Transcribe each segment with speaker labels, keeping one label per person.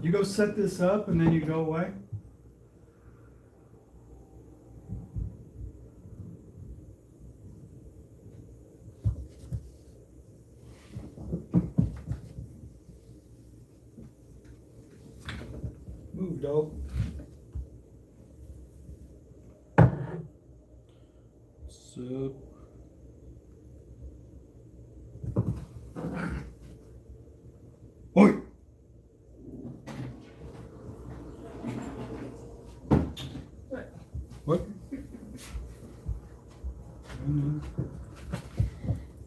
Speaker 1: You go set this up and then you go away? Move, dog. Sup? Oi! What?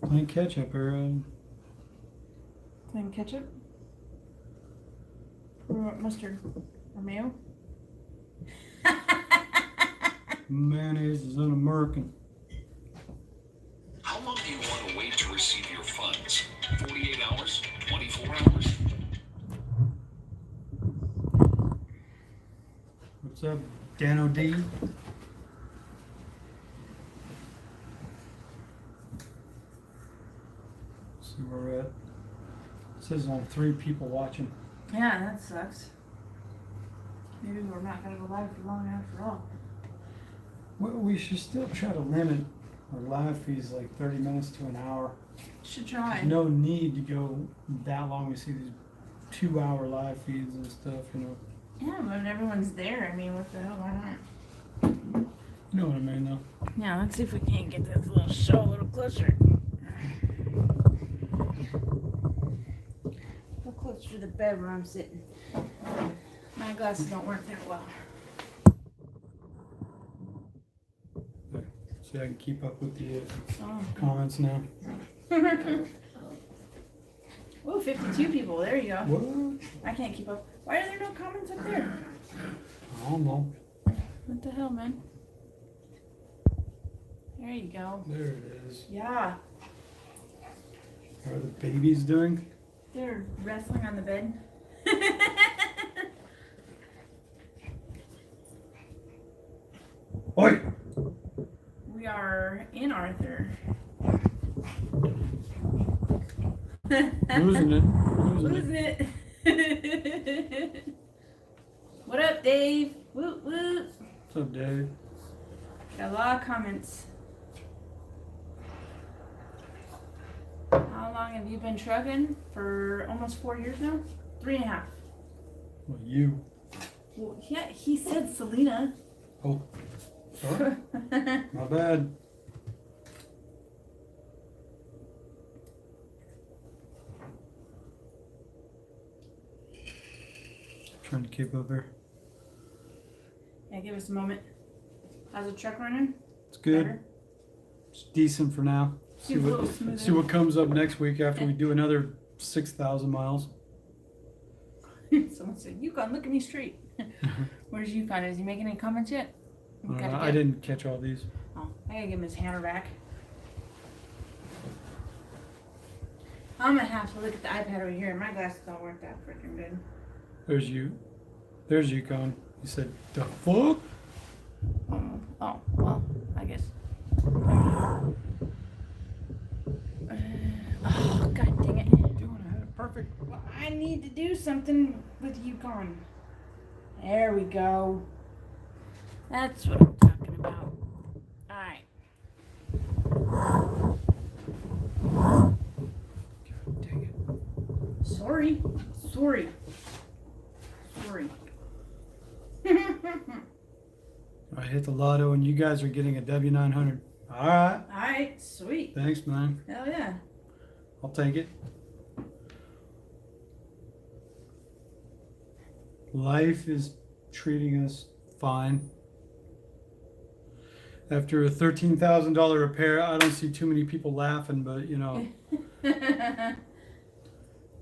Speaker 1: Playing catch up or
Speaker 2: Plain ketchup? Or mustard? Or mayo?
Speaker 1: mayonnaise is un-American.
Speaker 3: How long do you want to wait to receive your funds? 48 hours? 24 hours?
Speaker 1: What's up, Dano D? See where we're at. It says only 3 people watching.
Speaker 2: Yeah, that sucks. Maybe we're not gonna go live for long after all.
Speaker 1: Well, we should still try to limit our live fees like 30 minutes to an hour.
Speaker 2: Should try.
Speaker 1: There's no need to go that long. We see these 2-hour live feeds and stuff, you know.
Speaker 2: Yeah, but when everyone's there, I mean, what the hell, why not?
Speaker 1: You know what I mean, though.
Speaker 2: Yeah, let's see if we can't get this little show a little closer. A little closer to the bed where I'm sitting. My glasses don't work that well.
Speaker 1: There. See, I can keep up with the
Speaker 2: Oh.
Speaker 1: comments now.
Speaker 2: Oh, 52 people. There you go.
Speaker 1: What?
Speaker 2: I can't keep up. Why are there no comments up there?
Speaker 1: I don't know.
Speaker 2: What the hell, man? There you go.
Speaker 1: There it is.
Speaker 2: Yeah.
Speaker 1: How are the babies doing?
Speaker 2: They're wrestling on the bed.
Speaker 1: Oi!
Speaker 2: We are in Arthur.
Speaker 1: Losing it.
Speaker 2: Losing it. What up, Dave? Woot woot.
Speaker 1: What's up, Dave?
Speaker 2: Got a lot of comments. How long have you been trucking? For almost 4 years now? 3.5.
Speaker 1: Well, you.
Speaker 2: Well, yeah, he said Selena.
Speaker 1: Oh. Sorry. My bad. Trying to keep up there.
Speaker 2: Yeah, give us a moment. How's the truck running?
Speaker 1: It's good.
Speaker 2: Better?
Speaker 1: It's decent for now. See
Speaker 2: Seems a
Speaker 1: what,
Speaker 2: little smoother.
Speaker 1: see what comes up next week after we do another 6,000 miles.
Speaker 2: Someone said, Yukon, look at me straight. Where's Yukon? Is he making any comments yet? We gotta
Speaker 1: I
Speaker 2: get-
Speaker 1: didn't catch all these.
Speaker 2: Oh, I gotta give him his hammer back. I'm gonna have to look at the iPad over here. My glasses don't work that freaking good.
Speaker 1: There's you. There's Yukon. He said, the fuck?
Speaker 2: Oh, well, I guess. Oh, god dang it.
Speaker 1: Doing it. Perfect.
Speaker 2: Well, I need to do something with Yukon. There we go. That's what I'm talking about. Alright.
Speaker 1: God dang it.
Speaker 2: Sorry. Sorry.
Speaker 1: I hit the lotto and you guys are getting a W900. Alright.
Speaker 2: Alright, sweet.
Speaker 1: Thanks, man.
Speaker 2: Hell yeah.
Speaker 1: I'll take it. Life is treating us fine. After a $13,000 repair, I don't see too many people laughing, but you know,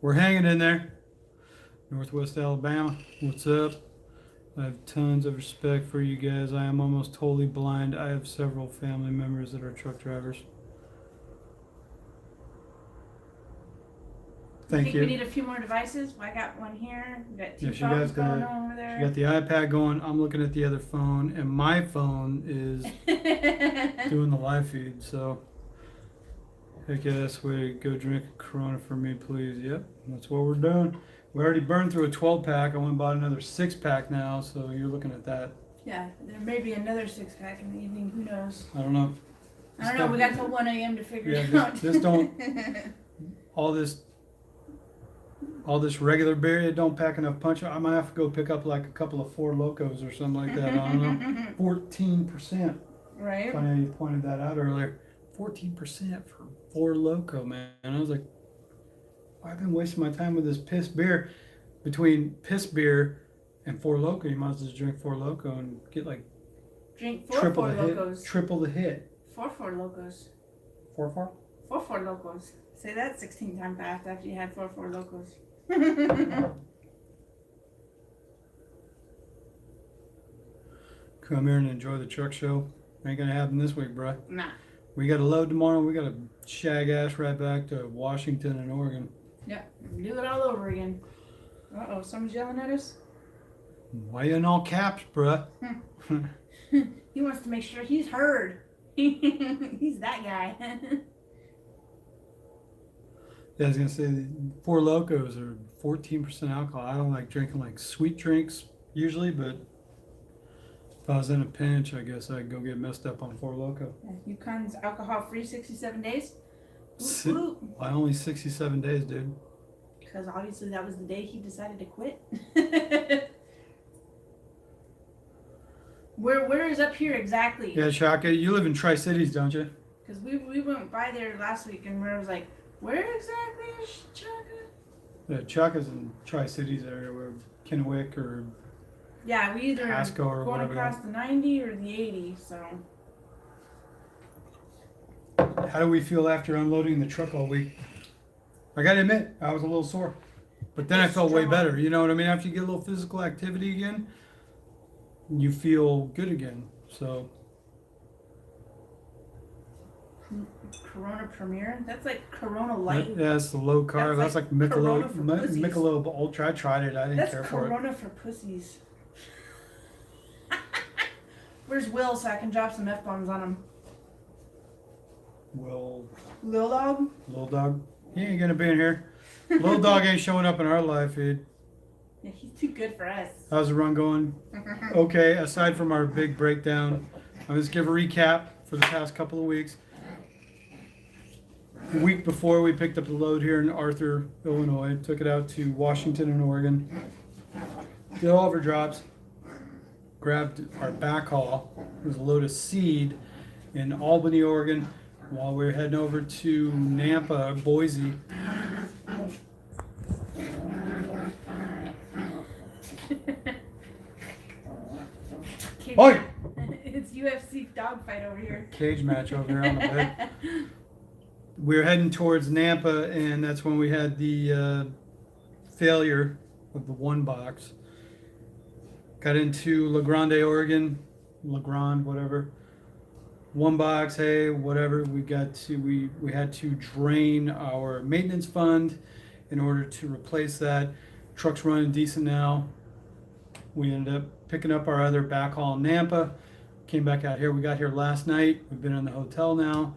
Speaker 1: we're hanging in there. Northwest Alabama, what's up? I have tons of respect for you guys. I am almost totally blind. I have several family members that are truck drivers. Thank
Speaker 2: think
Speaker 1: you.
Speaker 2: we need a few more devices. I got one here. We got two
Speaker 1: Yeah, she
Speaker 2: phones
Speaker 1: got
Speaker 2: going
Speaker 1: the-
Speaker 2: on over there.
Speaker 1: You got the iPad going. I'm looking at the other phone, and my phone is doing the live feed. So, heck yeah, that's way to go drink a Corona for me, please. Yep, that's what we're doing. We already burned through a 12 pack. I went and bought another 6-pack now, so you're looking at that.
Speaker 2: Yeah, there may be another 6-pack in the evening. Who knows?
Speaker 1: I don't know.
Speaker 2: I don't know. We got till 1 a.m. to figure it
Speaker 1: Yeah,
Speaker 2: out.
Speaker 1: this don't. All this regular beer, it don't pack enough punch. I might have to go pick up like a couple of Four Locos or something like that. I don't know. 14%.
Speaker 2: Right.
Speaker 1: Funny how you pointed that out earlier. 14% for Four Loco, man. And I was like, I've been wasting my time with this piss beer. Between piss beer and Four Loco, you might as well just drink Four Loco and get like
Speaker 2: Drink four
Speaker 1: triple
Speaker 2: Four
Speaker 1: the
Speaker 2: Locos.
Speaker 1: hit. Triple the hit.
Speaker 2: Four Locos.
Speaker 1: 4-4?
Speaker 2: Four Locos. Say that 16 times fast after you had Four Locos.
Speaker 1: Come here and enjoy the truck show. Ain't gonna happen this week, bruh.
Speaker 2: Nah.
Speaker 1: We got a load tomorrow. We got to shag ass right back to Washington and Oregon.
Speaker 2: Yeah. Do it all over again. Uh-oh, someone's yelling at us.
Speaker 1: Why you in all caps, bruh?
Speaker 2: He wants to make sure he's heard. He's that guy.
Speaker 1: Yeah, I was gonna say the Four Locos are 14% alcohol. I don't like drinking like sweet drinks usually, but if I was in a pinch, I guess I'd go get messed up on Four Loko.
Speaker 2: Yukon's alcohol-free 67 days.
Speaker 1: Si- Why only 67 days, dude?
Speaker 2: Because obviously that was the day he decided to quit. Where is up here exactly?
Speaker 1: Yeah, Shaka, you live in Tri-Cities, don't you?
Speaker 2: Because we went by there last week and we was like, where exactly is Chaka?
Speaker 1: Yeah, Chaka's in Tri-Cities area, where Kennewick or
Speaker 2: Yeah, we either
Speaker 1: Pasco or
Speaker 2: going
Speaker 1: whatever.
Speaker 2: across the 90 or the 80, so.
Speaker 1: How do we feel after unloading the truck all week? I gotta admit, I was a little sore. But then I felt way better. You know what I mean? After you get a little physical activity again, you feel good again. So
Speaker 2: Corona Premier? That's like Corona Light.
Speaker 1: yeah, it's the low carb. That's like
Speaker 2: Corona
Speaker 1: Michelob,
Speaker 2: for pussies.
Speaker 1: Michelob Ultra. I tried it. I didn't
Speaker 2: That's
Speaker 1: care for it.
Speaker 2: Corona for pussies. Where's Will so I can drop some F-bombs on him?
Speaker 1: Well,
Speaker 2: Lil Dog?
Speaker 1: little dog, he ain't gonna be in here. Little dog ain't showing up in our life, dude.
Speaker 2: Yeah, he's too good for us.
Speaker 1: How's the run going? Okay, aside from our big breakdown, I'll just give a recap for the past couple of weeks. The week before, we picked up the load here in Arthur, Illinois, took it out to Washington and Oregon, did all of our drops, grabbed our backhaul. It was a load of seed in Albany, Oregon, while we were heading over to Nampa, Boise. Oi!
Speaker 2: It's UFC dogfight over here.
Speaker 1: Cage match over here on the bed. We were heading towards Nampa, and that's when we had the failure of the one box. Got into La Grande, Oregon, La Grande, whatever. One box, hey, whatever. We had to drain our maintenance fund in order to replace that. Truck's running decent now. We ended up picking up our other backhaul in Nampa. Came back out here. We got here last night. We've been in the hotel now.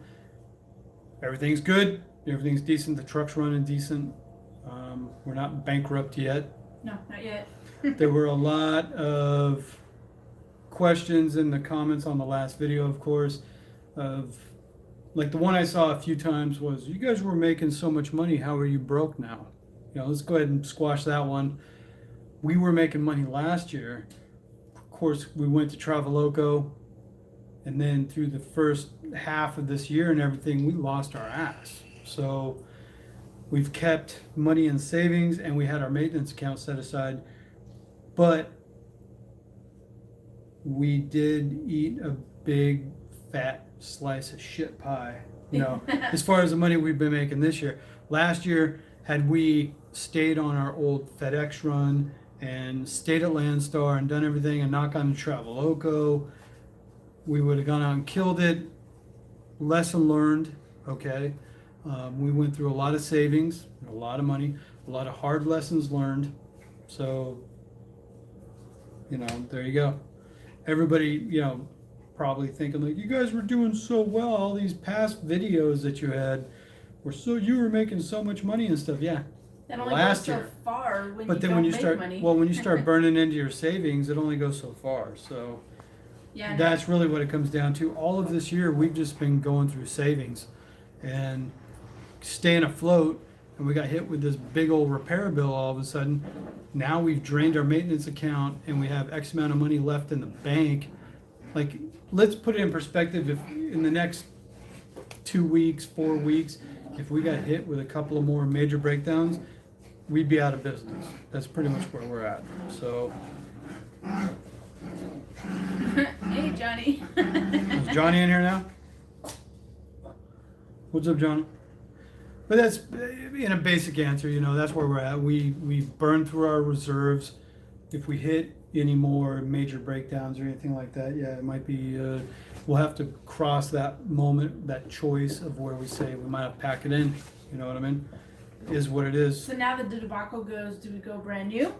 Speaker 1: Everything's good. Everything's decent. The truck's running decent. We're not bankrupt yet.
Speaker 2: No, not yet.
Speaker 1: There were a lot of questions in the comments on the last video, of course, of like the one I saw a few times was, you guys were making so much money, how are you broke now? You know, let's go ahead and squash that one. We were making money last year. Of course, we went to Traveloco, and then through the first half of this year and everything, we lost our ass. So we've kept money in savings, and we had our maintenance account set aside, but we did eat a big fat slice of shit pie, you know, as far as the money we've been making this year. Last year, had we stayed on our old FedEx run and stayed at Landstar and done everything and not gone to Traveloco, we would have gone out and killed it. Lesson learned, okay? We went through a lot of savings, a lot of money, a lot of hard lessons learned. So, you know, there you go. Everybody, you know, probably thinking like, you guys were doing so well. All these past videos that you had were you were making so much money and stuff. Yeah,
Speaker 2: That only
Speaker 1: last
Speaker 2: goes so
Speaker 1: year.
Speaker 2: far when
Speaker 1: But
Speaker 2: you
Speaker 1: then
Speaker 2: don't
Speaker 1: when you
Speaker 2: make
Speaker 1: start,
Speaker 2: money.
Speaker 1: well, when you start burning into your savings, it only goes so far. So
Speaker 2: Yeah,
Speaker 1: that's really what it comes down to. All of this year, we've just been going through savings and staying afloat. And we got hit with this big old repair bill all of a sudden. Now we've drained our maintenance account and we have X amount of money left in the bank. Like, let's put it in perspective. If in the next 2 weeks, 4 weeks, if we got hit with a couple of more major breakdowns, we'd be out of business. That's pretty much where we're at. So,
Speaker 2: hey, Johnny.
Speaker 1: is Johnny in here now? What's up, Johnny? But that's in a basic answer. That's where we're at. We've burned through our reserves. If we hit any more major breakdowns or anything like that, yeah, it might be. We'll have to cross that moment, that choice of where we say we might have to pack it in. You know what I mean? Is what it is.
Speaker 2: So now that the debacle goes, do we go brand new,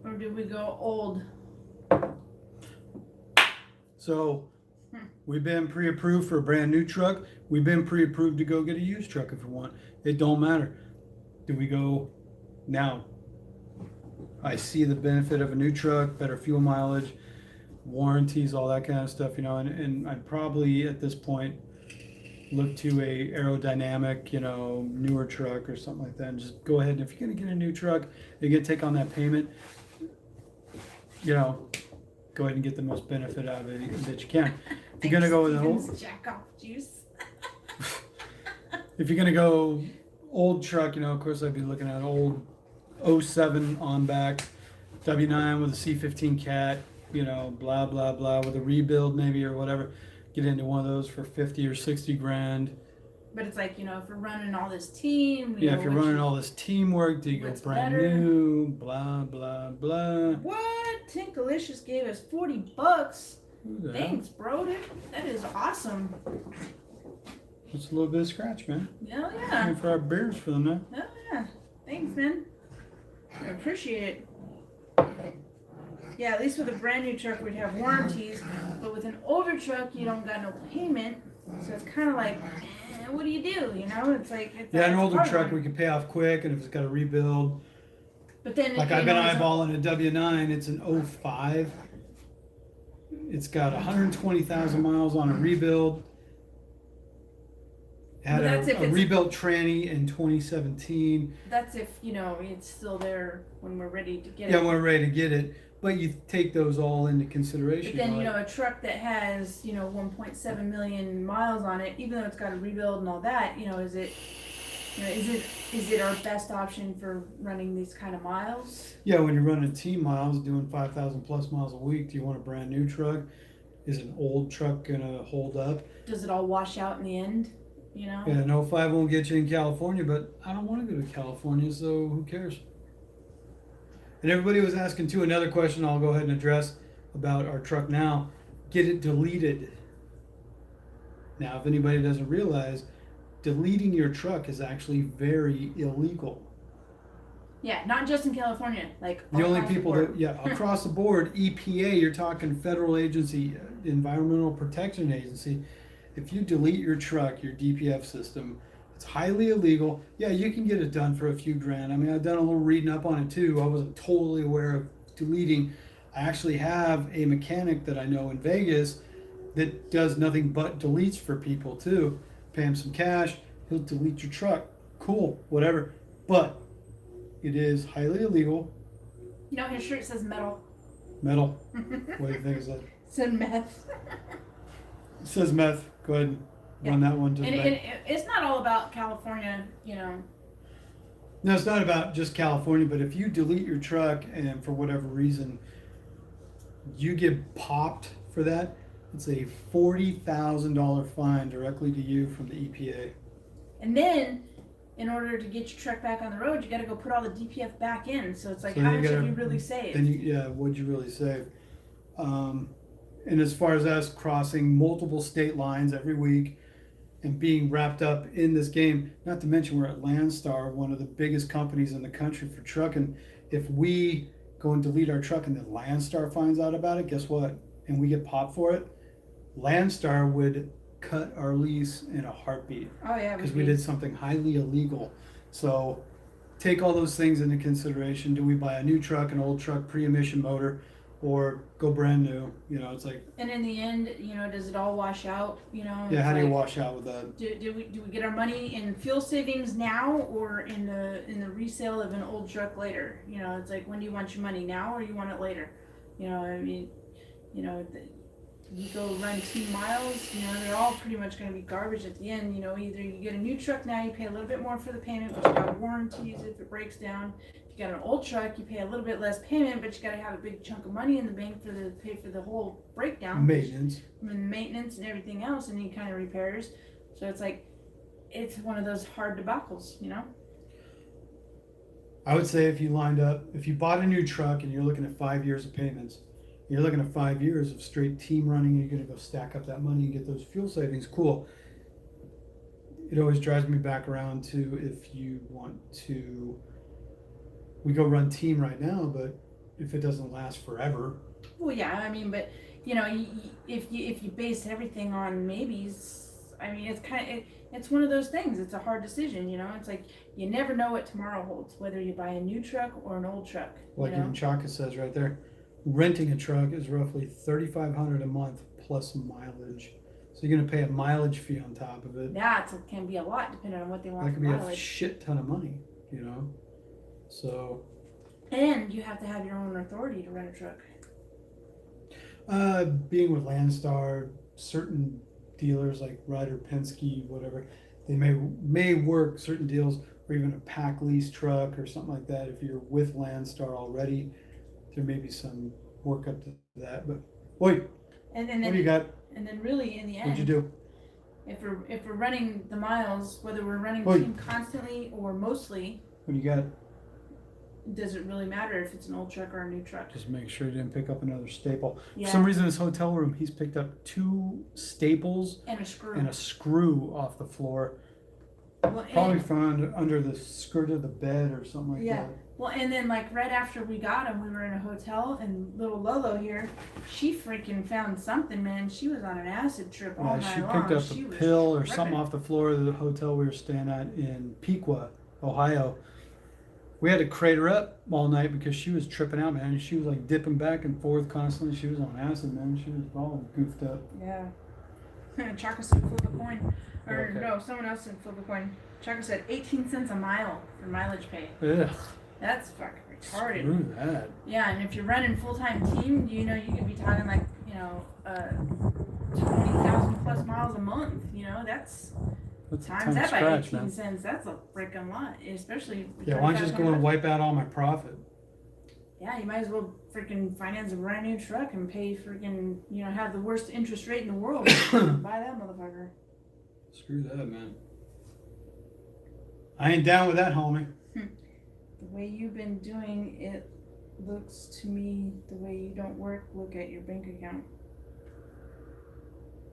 Speaker 2: or do we go old?
Speaker 1: So we've been pre-approved for a brand new truck. We've been pre-approved to go get a used truck if we want. It don't matter. Do we go now? I see the benefit of a new truck, better fuel mileage, warranties, all that kind of stuff, and I'd probably at this point look to a aerodynamic, newer truck or something like that, and just go ahead. And if you're gonna get a new truck, you're gonna take on that payment, go ahead and get the most benefit out of it that you can. If you're gonna go with an old,
Speaker 2: Steven's jack off juice.
Speaker 1: if you're gonna go old truck, of course I'd be looking at old 07 on back, W9 with a C15 cat, blah blah blah, with a rebuild maybe or whatever. Get into one of those for 50 or 60 grand.
Speaker 2: But it's like, if we're running all this team.
Speaker 1: Yeah, if you're running all this teamwork, do you go
Speaker 2: what's
Speaker 1: brand
Speaker 2: better?
Speaker 1: new? Blah blah blah.
Speaker 2: What? Tinkalicious gave us $40.
Speaker 1: Who the hell?
Speaker 2: Thanks, bro. That is awesome.
Speaker 1: It's a little bit of scratch, man.
Speaker 2: Hell yeah.
Speaker 1: Paying for our beers for them now.
Speaker 2: Hell yeah. Thanks, man. I appreciate it. Yeah, at least with a brand new truck, we'd have warranties. But with an older truck, you don't got no payment. So it's kind of like, what do you do? It's like...
Speaker 1: Yeah, an
Speaker 2: it's a
Speaker 1: older
Speaker 2: hard
Speaker 1: truck
Speaker 2: one.
Speaker 1: we can pay off quick, and if it's got a rebuild,
Speaker 2: But then...
Speaker 1: like
Speaker 2: if
Speaker 1: I've
Speaker 2: you
Speaker 1: been
Speaker 2: know it's a-
Speaker 1: eyeballing a W9, it's an 05. It's got 120,000 miles on a rebuild. Had
Speaker 2: But that's if
Speaker 1: a
Speaker 2: it's-
Speaker 1: rebuilt tranny in 2017.
Speaker 2: That's if, it's still there when we're ready to get
Speaker 1: Yeah,
Speaker 2: it.
Speaker 1: we're ready to get it, but you take those all into
Speaker 2: But
Speaker 1: consideration.
Speaker 2: then,
Speaker 1: like,
Speaker 2: a truck that has, 1.7 million miles on it, even though it's got a rebuild and all that, is it our best option for running these kind of miles?
Speaker 1: yeah, when you're running team miles, doing 5,000 plus miles a week, do you want a brand new truck? Is an old truck gonna hold up?
Speaker 2: Does it all wash out in the end?
Speaker 1: Yeah, an 05 won't get you in California, but I don't want to go to California, so who cares? And everybody was asking too, another question I'll go ahead and address about our truck now. Get it deleted. Now, if anybody doesn't realize, deleting your truck is actually very illegal.
Speaker 2: Yeah, not just in California, like
Speaker 1: The only
Speaker 2: across the
Speaker 1: people
Speaker 2: board.
Speaker 1: that, yeah, across the board, EPA, you're talking federal agency, Environmental Protection Agency. If you delete your truck, your DPF system, it's highly illegal. Yeah, you can get it done for a few grand. I mean, I've done a little reading up on it too. I wasn't totally aware of deleting. I actually have a mechanic that I know in Vegas that does nothing but deletes for people too. Pay him some cash, he'll delete your truck. Cool, whatever. But it is highly illegal.
Speaker 2: His shirt says metal.
Speaker 1: Metal. What do you think is that?
Speaker 2: Said meth.
Speaker 1: It says meth. Go ahead and run that one to the
Speaker 2: And
Speaker 1: back.
Speaker 2: it's not all about California,
Speaker 1: No, it's not about just California, but if you delete your truck and for whatever reason you get popped for that, it's a $40,000 fine directly to you from the EPA.
Speaker 2: And then, in order to get your truck back on the road, you got to go put all the DPF back in. So it's like,
Speaker 1: So
Speaker 2: how
Speaker 1: you
Speaker 2: much have
Speaker 1: gotta-
Speaker 2: you really saved?
Speaker 1: Then what'd you really save? And as far as us crossing multiple state lines every week and being wrapped up in this game, not to mention we're at Landstar, one of the biggest companies in the country for trucking. If we go and delete our truck and then Landstar finds out about it, guess what? And we get popped for it, Landstar would cut our lease in a heartbeat
Speaker 2: Oh yeah,
Speaker 1: because we did something highly illegal. So take all those things into consideration. Do we buy a new truck, an old truck, pre-emission motor, or go brand new? You know, it's like,
Speaker 2: And in the end, does it all wash out?
Speaker 1: yeah,
Speaker 2: It's
Speaker 1: how do you
Speaker 2: like,
Speaker 1: wash out with that?
Speaker 2: do we get our money in fuel savings now or in the resale of an old truck later? It's like, when do you want your money, now or you want it later? I mean, you go run 2 miles, they're all pretty much going to be garbage at the end. Either you get a new truck now, you pay a little bit more for the payment, but you got warranties if it breaks down. If you got an old truck, you pay a little bit less payment, but you got to have a big chunk of money in the bank pay for the whole breakdown.
Speaker 1: Maintenance.
Speaker 2: And maintenance and everything else, and any kind of repairs. So it's like, it's one of those hard debacles,
Speaker 1: I would say if you bought a new truck and you're looking at 5 years of payments, you're looking at 5 years of straight team running, you're going to go stack up that money and get those fuel savings. Cool. It always drives me back around to, if you want to, we go run team right now, but if it doesn't last forever.
Speaker 2: Well, yeah, I mean, but if you base everything on maybes, I mean, it's one of those things. It's a hard decision, It's like, you never know what tomorrow holds, whether you buy a new truck or an old truck.
Speaker 1: Like even Chaka says right there, renting a truck is roughly $3,500 a month plus mileage. So you're going to pay a mileage fee on top of it.
Speaker 2: Yeah, it can be a lot depending on what they want.
Speaker 1: That
Speaker 2: for
Speaker 1: could be
Speaker 2: mileage.
Speaker 1: a shit ton of money, So.
Speaker 2: And you have to have your own authority to rent a truck.
Speaker 1: Being with Landstar, certain dealers like Ryder Penske, whatever, they may work certain deals, or even a pack lease truck or something like that. If you're with Landstar already, there may be some work up to that. But wait,
Speaker 2: And then
Speaker 1: what do you got?
Speaker 2: And then really in the end,
Speaker 1: What'd you do?
Speaker 2: if we're running the miles, whether we're running
Speaker 1: Oi.
Speaker 2: team constantly or mostly,
Speaker 1: What do you got?
Speaker 2: does it really matter if it's an old truck or a new truck?
Speaker 1: Just make sure you didn't pick up another staple.
Speaker 2: Yeah.
Speaker 1: For some reason, this hotel room, he's picked up 2 staples
Speaker 2: And a screw.
Speaker 1: and a screw off the floor.
Speaker 2: Well,
Speaker 1: Probably
Speaker 2: and,
Speaker 1: found under the skirt of the bed or something like
Speaker 2: Yeah.
Speaker 1: that.
Speaker 2: well, and then like right after we got him, we were in a hotel, and little Lolo here, she freaking found something, man. She was on an acid trip all
Speaker 1: Yeah,
Speaker 2: night
Speaker 1: she
Speaker 2: long.
Speaker 1: picked up
Speaker 2: She
Speaker 1: a
Speaker 2: was
Speaker 1: pill or
Speaker 2: tripping.
Speaker 1: something off the floor of the hotel we were staying at in Pequot, Ohio. We had to crate her up all night because she was tripping out, man. She was like dipping back and forth constantly. She was on acid, man. She was all goofed up.
Speaker 2: Yeah. Chaka said flip a coin. Or
Speaker 1: Okay.
Speaker 2: no, someone else said flip a coin. Chaka said 18 cents a mile for mileage pay.
Speaker 1: Ugh,
Speaker 2: That's fucking retarded.
Speaker 1: screw that.
Speaker 2: Yeah, and if you're running full-time team, you could be talking like, 20,000 plus miles a month. That's
Speaker 1: That's a
Speaker 2: times
Speaker 1: ton of
Speaker 2: that by
Speaker 1: scratch,
Speaker 2: 18
Speaker 1: man.
Speaker 2: cents. That's a freaking lot, especially.
Speaker 1: Yeah, why don't you just go and wipe out all my profit?
Speaker 2: Yeah, you might as well freaking finance a brand new truck and pay freaking, have the worst interest rate in the world. Buy that motherfucker.
Speaker 1: Screw that, man. I ain't down with that, homie.
Speaker 2: The way you've been doing it looks to me, the way you don't work, look at your bank account.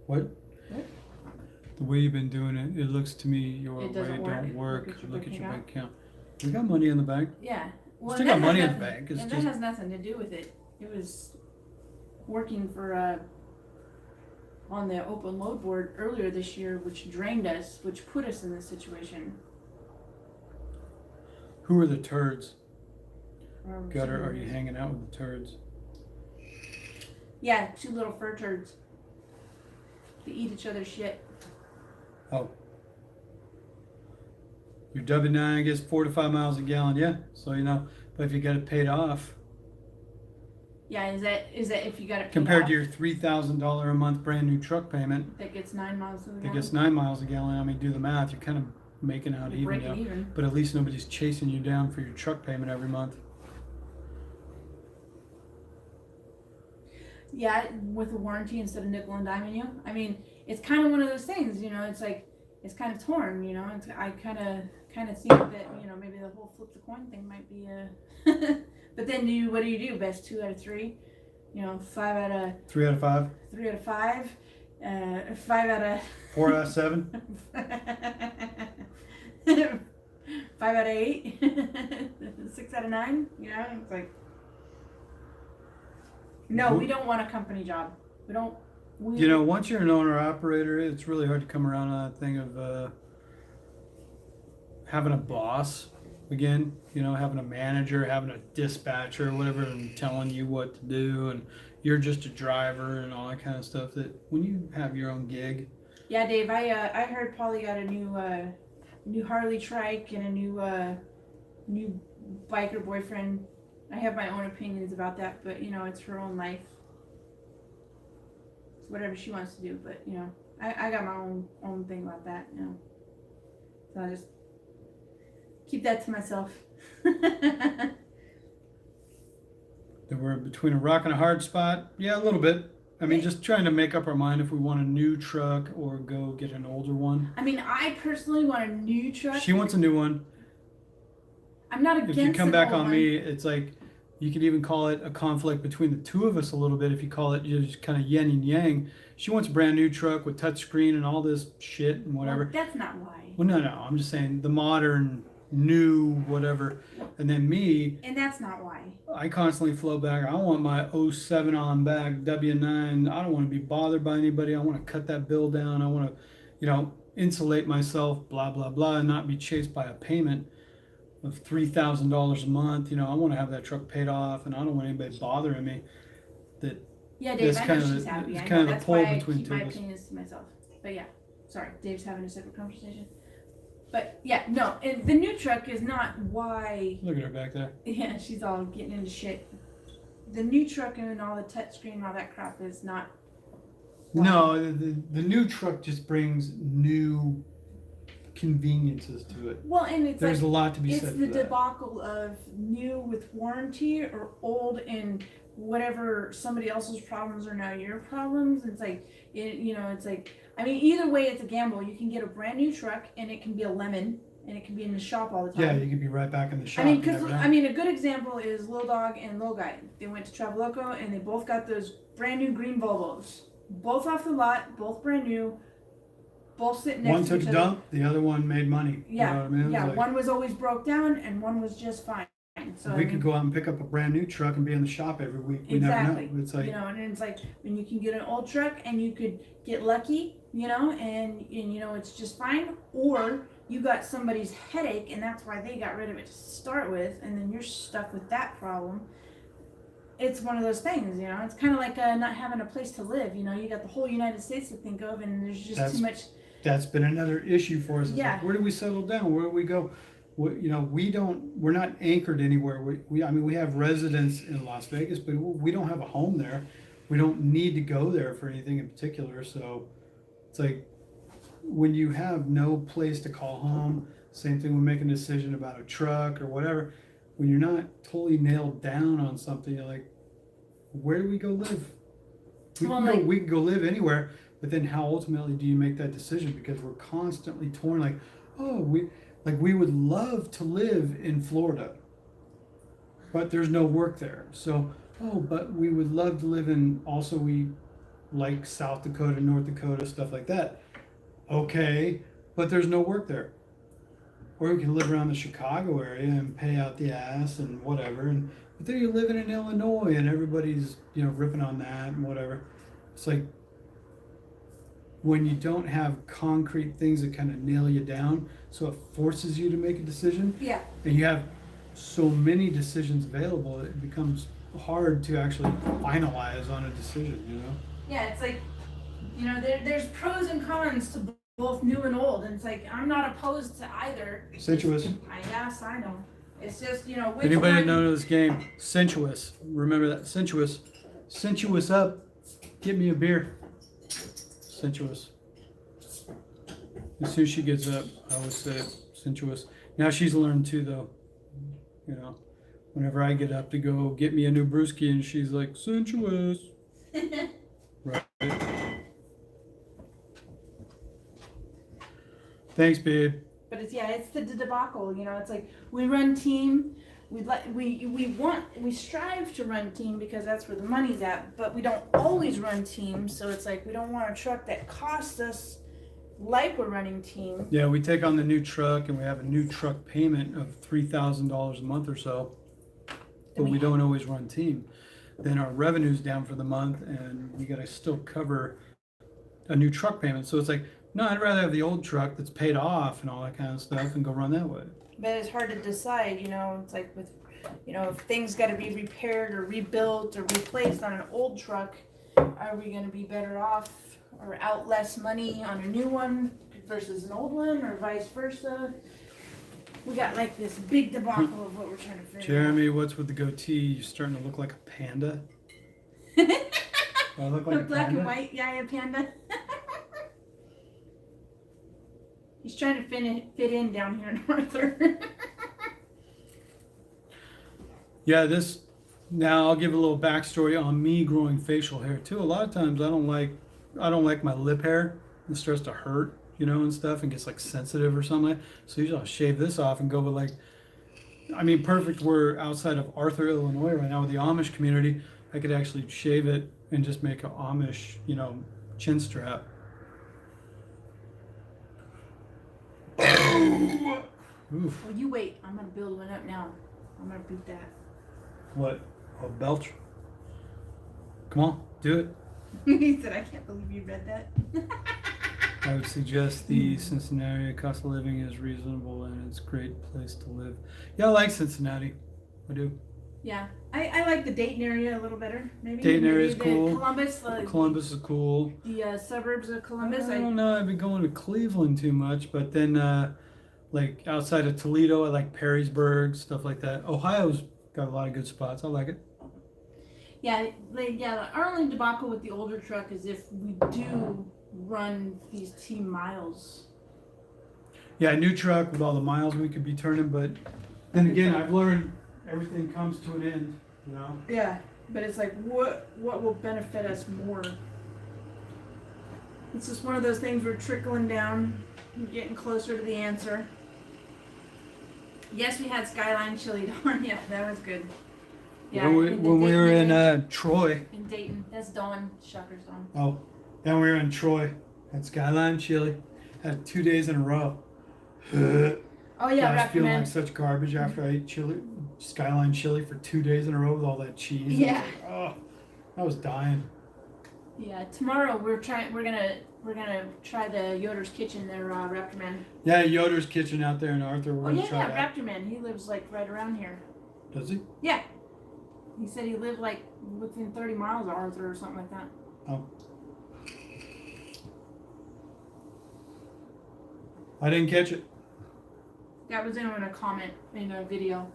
Speaker 1: What?
Speaker 2: What?
Speaker 1: The way you've been doing it, it looks to me your
Speaker 2: It
Speaker 1: way
Speaker 2: doesn't work.
Speaker 1: don't work.
Speaker 2: Look at your
Speaker 1: Look at
Speaker 2: bank
Speaker 1: your
Speaker 2: account.
Speaker 1: bank account. We got money in the bank.
Speaker 2: Yeah. Well,
Speaker 1: Still
Speaker 2: and
Speaker 1: got
Speaker 2: that
Speaker 1: money
Speaker 2: has
Speaker 1: in the
Speaker 2: nothing-
Speaker 1: bank. It's
Speaker 2: and
Speaker 1: just
Speaker 2: that has nothing to do with it. It was working for on the open load board earlier this year, which drained us, which put us in this situation.
Speaker 1: who are the turds? Gutter, are you
Speaker 2: hanging?
Speaker 1: hanging out with the turds?
Speaker 2: Yeah, 2 little fur turds. They eat each other's shit.
Speaker 1: Oh. Your W9 gets 4 to 5 miles a gallon, yeah. So but if you got it paid off,
Speaker 2: Yeah, is that if you got it paid
Speaker 1: compared
Speaker 2: off,
Speaker 1: to your $3,000 a month brand new truck payment
Speaker 2: that gets 9 miles to the
Speaker 1: that
Speaker 2: gallon?
Speaker 1: gets 9 miles a gallon, I mean, do the math. You're kind of making out
Speaker 2: You're
Speaker 1: even
Speaker 2: breaking
Speaker 1: now.
Speaker 2: even.
Speaker 1: But at least nobody's chasing you down for your truck payment every month.
Speaker 2: Yeah, with a warranty instead of nickel and diming you. I mean, it's kind of one of those things, it's like, it's kind of torn, I kind of think that, maybe the whole flip the coin thing might be a, but then what do you do? Best 2 out of 3, 5 out of
Speaker 1: 3 out of 5?
Speaker 2: 3 out of 5, 5 out of
Speaker 1: 4 out of 7?
Speaker 2: 5 out of 8, 6 out of 9, it's like, no, we don't want a company job. We don't.
Speaker 1: Once you're an owner operator, it's really hard to come around on that thing of having a boss. again, having a manager, having a dispatcher, whatever, and telling you what to do, and you're just a driver and all that kind of stuff. That when you have your own gig,
Speaker 2: Yeah, Dave, I heard Polly got a new Harley trike and a new biker boyfriend. I have my own opinions about that, but it's her own life. It's whatever she wants to do, but I got my own thing about that, So I just keep that to myself.
Speaker 1: that we're between a rock and a hard spot. Yeah, a little bit. I mean, just trying to make up our mind if we want a new truck or go get an older one.
Speaker 2: I mean, I personally want a new truck.
Speaker 1: She wants a new one.
Speaker 2: I'm not against
Speaker 1: If you come
Speaker 2: an
Speaker 1: back
Speaker 2: old
Speaker 1: on
Speaker 2: one.
Speaker 1: me, it's like you could even call it a conflict between the two of us a little bit. If you call it just kind of yin and yang. She wants a brand new truck with touchscreen and all this shit and whatever.
Speaker 2: Well, that's not why.
Speaker 1: Well, no. I'm just saying the modern, new, whatever. And then me,
Speaker 2: And that's not why.
Speaker 1: I constantly flow back. I want my '07 on back W9. I don't want to be bothered by anybody. I want to cut that bill down. I want to, insulate myself, blah, blah, blah, and not be chased by a payment of $3,000 a month. I want to have that truck paid off, and I don't want anybody bothering me.
Speaker 2: Yeah, Dave,
Speaker 1: That's
Speaker 2: I know
Speaker 1: kind of
Speaker 2: she's
Speaker 1: the-
Speaker 2: happy.
Speaker 1: it's
Speaker 2: I
Speaker 1: kind
Speaker 2: know
Speaker 1: of the
Speaker 2: that's
Speaker 1: pull
Speaker 2: why I
Speaker 1: between
Speaker 2: keep
Speaker 1: two
Speaker 2: my
Speaker 1: of us.
Speaker 2: opinions to myself. But yeah, sorry, Dave's having a separate conversation. But yeah, no, and the new truck is not why.
Speaker 1: Look at her back there.
Speaker 2: Yeah, she's all getting into shit. The new truck and all the touchscreen and all that crap is not. why.
Speaker 1: No, the new truck just brings new conveniences to it.
Speaker 2: Well, and it's
Speaker 1: There's
Speaker 2: like
Speaker 1: a lot to be
Speaker 2: it's
Speaker 1: said
Speaker 2: the
Speaker 1: for that.
Speaker 2: debacle of new with warranty or old and whatever somebody else's problems are now your problems. It's like it's like, I mean, either way it's a gamble. You can get a brand new truck and it can be a lemon and it can be in the shop all the time.
Speaker 1: Yeah, you could be right back in the shop.
Speaker 2: I mean,
Speaker 1: you
Speaker 2: because
Speaker 1: never know.
Speaker 2: a good example is Lil Dog and Lil Guy. They went to Traveloco and they both got those brand new green Volvos, both off the lot, both brand new, both sitting next
Speaker 1: One
Speaker 2: to
Speaker 1: took
Speaker 2: each
Speaker 1: a
Speaker 2: other.
Speaker 1: dump, the other one made money.
Speaker 2: Yeah,
Speaker 1: You know what I mean? It was
Speaker 2: yeah.
Speaker 1: like,
Speaker 2: One was always broke down and one was just fine. So
Speaker 1: we could go out and pick up a brand new truck and be in the shop every week. We
Speaker 2: exactly.
Speaker 1: never know. It's like,
Speaker 2: And it's like when you can get an old truck and you could get lucky, and it's just fine, or you got somebody's headache and that's why they got rid of it to start with, and then you're stuck with that problem. It's one of those things, it's kind of like not having a place to live. You got the whole United States to think of, and there's just too much.
Speaker 1: that's been another issue for us. It's
Speaker 2: Yeah.
Speaker 1: like, where do we settle down? Where do we go? We're not anchored anywhere. I mean, we have residence in Las Vegas, but we don't have a home there. We don't need to go there for anything in particular. So it's like when you have no place to call home, same thing when making a decision about a truck or whatever, when you're not totally nailed down on something, you're like, where do we go live? We can go live anywhere, but then how ultimately do you make that decision? Because we're constantly torn, like, we would love to live in Florida, but there's no work there. So, but we would love to live we like South Dakota, North Dakota, stuff like that. Okay, but there's no work there. Or we can live around the Chicago area and pay out the ass and whatever. But then you're living in Illinois and everybody's, ripping on that and whatever. It's like, when you don't have concrete things that kind of nail you down, so it forces you to make a decision.
Speaker 2: Yeah.
Speaker 1: And you have so many decisions available, it becomes hard to actually finalize on a decision,
Speaker 2: Yeah, it's like, there's pros and cons to both new and old, and it's like I'm not opposed to either.
Speaker 1: Sensuous.
Speaker 2: Yes, I know. It's just which
Speaker 1: Anybody
Speaker 2: one.
Speaker 1: know this game? Sensuous. Remember that? Sensuous. Sensuous up. Get me a beer. Sensuous. As soon as she gets up, I always say it. Sensuous. Now she's learned too, though. Whenever I get up to go get me a new brewski, and she's like, sensuous. Right. Thanks, babe.
Speaker 2: But it's the debacle. It's like we run team. We strive to run team because that's where the money's at. But we don't always run team. So it's like we don't want a truck that costs us like we're running team.
Speaker 1: Yeah, we take on the new truck, and we have a new truck payment of $3,000 a month or so. But we don't always run team. Then our revenue's down for the month, and we got to still cover a new truck payment. So it's like No, I'd rather have the old truck that's paid off and all that kind of stuff and go run that way.
Speaker 2: But it's hard to decide, it's like with, if things got to be repaired or rebuilt or replaced on an old truck, are we going to be better off or out less money on a new one versus an old one or vice versa? We got like this big debacle of what we're trying to figure
Speaker 1: Jeremy, what's with the goatee? You're starting to look like a panda.
Speaker 2: out.
Speaker 1: I look like a
Speaker 2: Black
Speaker 1: panda?
Speaker 2: and white, yeah, panda. He's trying to fit in down here in Arthur.
Speaker 1: Yeah, now I'll give a little backstory on me growing facial hair too. A lot of times I don't like my lip hair. It starts to hurt, and stuff, and gets like sensitive or something. So usually I'll shave this off and go with perfect. We're outside of Arthur, Illinois right now with the Amish community. I could actually shave it and just make an Amish, chin strap. Oof.
Speaker 2: Well, you wait. I'm gonna build one up now. I'm gonna beat that.
Speaker 1: What? A belch? Come on, do it.
Speaker 2: He said, "I can't believe you read that."
Speaker 1: I would suggest the Cincinnati cost of living is reasonable and it's a great place to live. Yeah, I like Cincinnati. I do.
Speaker 2: Yeah, I like the Dayton area a little better. Maybe
Speaker 1: Dayton area is
Speaker 2: the
Speaker 1: cool.
Speaker 2: Columbus
Speaker 1: is cool.
Speaker 2: the suburbs of Columbus.
Speaker 1: I don't know. I've been going to Cleveland too much, but then like outside of Toledo, I like Perrysburg, stuff like that. Ohio's got a lot of good spots. I like it.
Speaker 2: Our only debacle with the older truck is if we do run these team miles.
Speaker 1: Yeah, a new truck with all the miles we could be turning, but then again, I've learned everything comes to an end,
Speaker 2: Yeah, but it's like what will benefit us more? It's just one of those things we're trickling down. We're getting closer to the answer. Yes, we had Skyline chili Dawn. Yeah, that was good. Yeah,
Speaker 1: when we were in Troy.
Speaker 2: In Dayton, that's Dawn. Shuckers Dawn.
Speaker 1: Oh, then we were in Troy at Skyline Chili. Had 2 days in a row.
Speaker 2: Oh yeah,
Speaker 1: I was feeling
Speaker 2: recommend.
Speaker 1: like such garbage after I ate Skyline Chili for 2 days in a row with all that cheese.
Speaker 2: Yeah.
Speaker 1: I was dying.
Speaker 2: Yeah, tomorrow we're gonna try the Yoder's Kitchen there, Raptor Man.
Speaker 1: Yeah, Yoder's Kitchen out there in Arthur. We're gonna try that.
Speaker 2: Raptor Man. He lives like right around here.
Speaker 1: Does he?
Speaker 2: Yeah. He said he lived like within 30 miles of Arthur or something like that.
Speaker 1: Oh. I didn't catch it.
Speaker 2: That was in a comment in a video.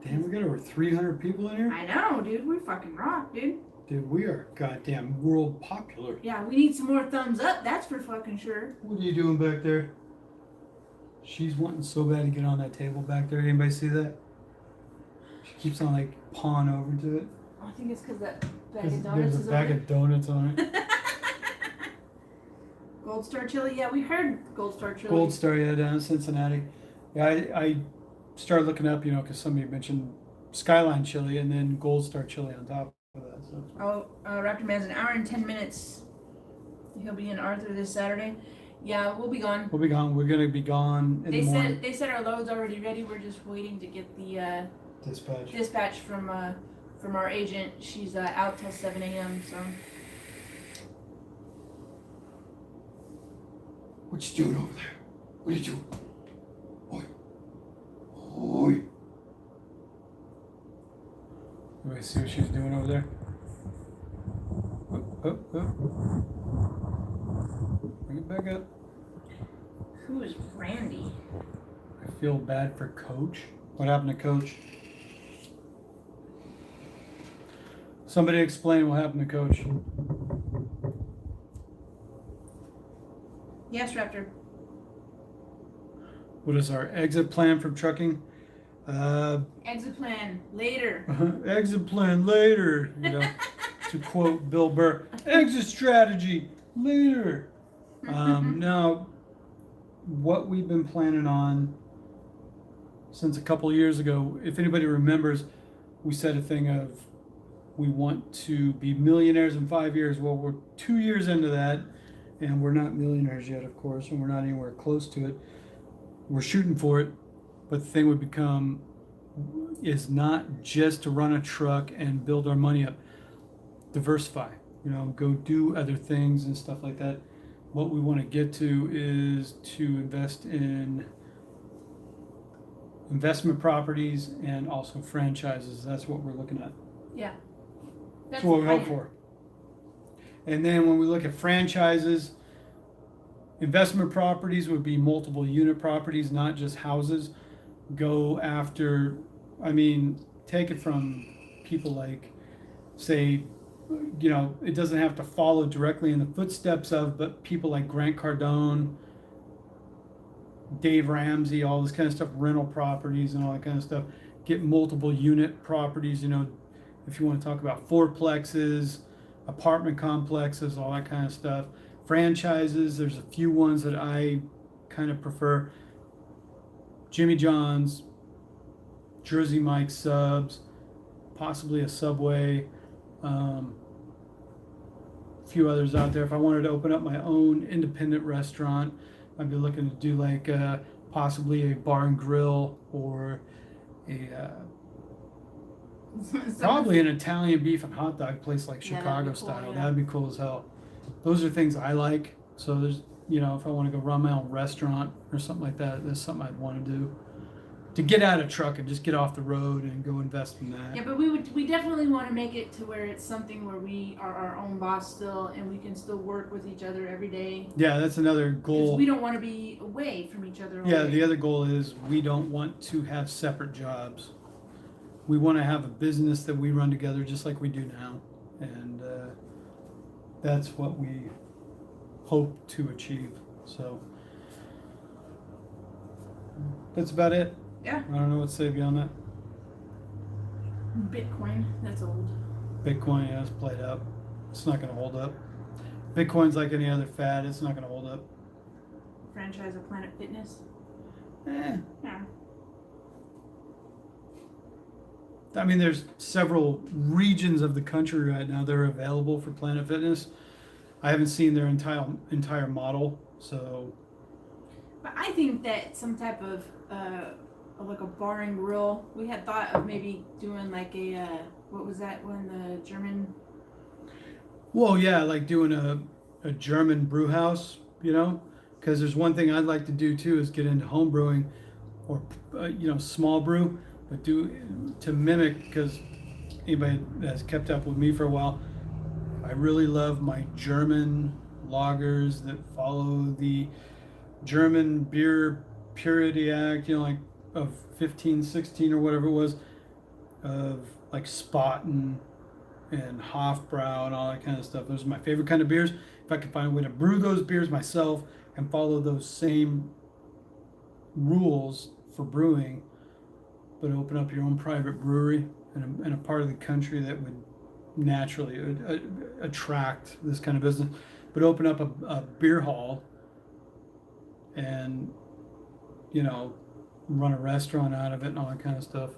Speaker 1: Damn, we got over 300 people in here?
Speaker 2: I know, dude. We fucking rock, dude.
Speaker 1: Dude, we are goddamn world popular.
Speaker 2: Yeah, we need some more thumbs up. That's for fucking sure.
Speaker 1: What are you doing back there? She's wanting so bad to get on that table back there. Anybody see that? She keeps on like pawing over to it.
Speaker 2: I think it's because that bag
Speaker 1: 'Cause
Speaker 2: of donuts
Speaker 1: there's
Speaker 2: is
Speaker 1: a bag
Speaker 2: over
Speaker 1: of donuts on it.
Speaker 2: Gold Star Chili. Yeah, we heard Gold Star Chili.
Speaker 1: Gold Star, yeah, down in Cincinnati. Yeah, I started looking up, because somebody mentioned Skyline Chili and then Gold Star Chili on top of that. So.
Speaker 2: Oh, Raptor Man's an hour and 10 minutes. He'll be in Arthur this Saturday. Yeah, we'll be gone.
Speaker 1: We'll be gone. We're gonna be gone in the morning.
Speaker 2: They said our load's already ready. We're just waiting to get the
Speaker 1: Dispatch.
Speaker 2: from our agent. She's out till 7 a.m. So.
Speaker 1: What you doing over there? What are you doing? Oi. Oi. Everybody see what she's doing over there? Bring it back up.
Speaker 2: Who is Randy?
Speaker 1: I feel bad for Coach. What happened to Coach? Somebody explain what happened to Coach.
Speaker 2: Yes, Raptor.
Speaker 1: What is our exit plan from trucking?
Speaker 2: Exit plan later.
Speaker 1: Exit plan later, to quote Bill Burr. Exit strategy later. Now, what we've been planning on since a couple of years ago, if anybody remembers, we said a thing of we want to be millionaires in 5 years. Well, we're 2 years into that, and we're not millionaires yet, of course, and we're not anywhere close to it. We're shooting for it, but the thing would become is not just to run a truck and build our money up. Diversify, go do other things and stuff like that. what we want to get to is to invest in investment properties and also franchises. That's what we're looking at.
Speaker 2: Yeah.
Speaker 1: That's what we
Speaker 2: the
Speaker 1: hope
Speaker 2: plan.
Speaker 1: for. And then when we look at franchises, investment properties would be multiple unit properties, not just houses. Go after, I mean, take it from people like, say, you know, it doesn't have to follow directly in the footsteps of, but people like Grant Cardone, Dave Ramsey, all this kind of stuff, rental properties and all that kind of stuff. Get multiple unit properties, you know, if you want to talk about fourplexes, apartment complexes, all that kind of stuff. Franchises, there's a few ones that I kind of prefer. Jimmy John's, Jersey Mike's subs, possibly a Subway, a few others out there. If I wanted to open up my own independent restaurant, I'd be looking to do like possibly a bar and grill or a probably an Italian beef and hot dog place like
Speaker 2: Yeah, that'd
Speaker 1: Chicago
Speaker 2: be cool,
Speaker 1: style.
Speaker 2: yeah.
Speaker 1: That'd be cool as hell. Those are things I like. So there's, you know, if I want to go run my own restaurant or something like that, that's something I'd want to do. To get out of truck and just get off the road and go invest in that.
Speaker 2: Yeah, but we definitely want to make it to where it's something where we are our own boss still, and we can still work with each other every day.
Speaker 1: Yeah, that's another
Speaker 2: 'Cause
Speaker 1: goal.
Speaker 2: we don't want to be away from each other. all
Speaker 1: Yeah,
Speaker 2: day.
Speaker 1: the other goal is we don't want to have separate jobs. We want to have a business that we run together just like we do now. And that's what we hope to achieve. So that's about it.
Speaker 2: Yeah.
Speaker 1: I don't know what to say beyond that.
Speaker 2: Bitcoin, that's old.
Speaker 1: Bitcoin, yeah, it's played out. It's not going to hold up. Bitcoin's like any other fad. It's not going to hold up.
Speaker 2: Franchise of Planet Fitness.
Speaker 1: Eh.
Speaker 2: Yeah.
Speaker 1: I mean, there's several regions of the country right now that are available for Planet Fitness. I haven't seen their entire model, so
Speaker 2: But I think that some type of like a bar and grill. We had thought of maybe doing like a what was that one, the German?
Speaker 1: well, yeah, like doing a German brew house, you know, because there's one thing I'd like to do too is get into home brewing or you know, small brew, but do to mimic, because anybody that's kept up with me for a while, I really love my German lagers that follow the German Beer Purity Act, you know, like of 1516 or whatever it was, of like Spaten and Hofbrau and all that kind of stuff. Those are my favorite kind of beers. If I could find a way to brew those beers myself and follow those same rules for brewing, but open up your own private brewery in a part of the country that would naturally attract this kind of business, but open up a beer hall and, you know, run a restaurant out of it and all that kind of stuff.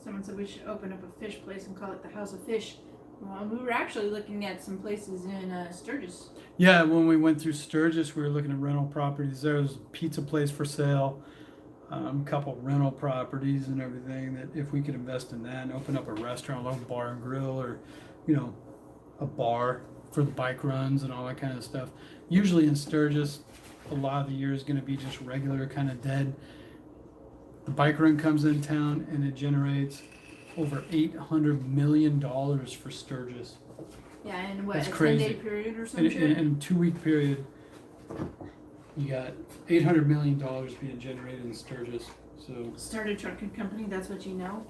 Speaker 2: Someone said we should open up a fish place and call it the House of Fish. Well, we were actually looking at some places in Sturgis.
Speaker 1: Yeah, when we went through Sturgis, we were looking at rental properties. There was a pizza place for sale, a couple rental properties and everything, that if we could invest in that and open up a restaurant, like a bar and grill, or, you know, a bar for the bike runs and all that kind of stuff. Usually in Sturgis, a lot of the year is going to be just regular, kind of dead. The bike run comes in town and it generates over $800 million for Sturgis.
Speaker 2: Yeah, and what,
Speaker 1: That's
Speaker 2: a
Speaker 1: crazy.
Speaker 2: 10-day period or
Speaker 1: In
Speaker 2: something?
Speaker 1: a 2-week period, you got $800 million being generated in Sturgis. So
Speaker 2: Start a trucking company, that's what you know?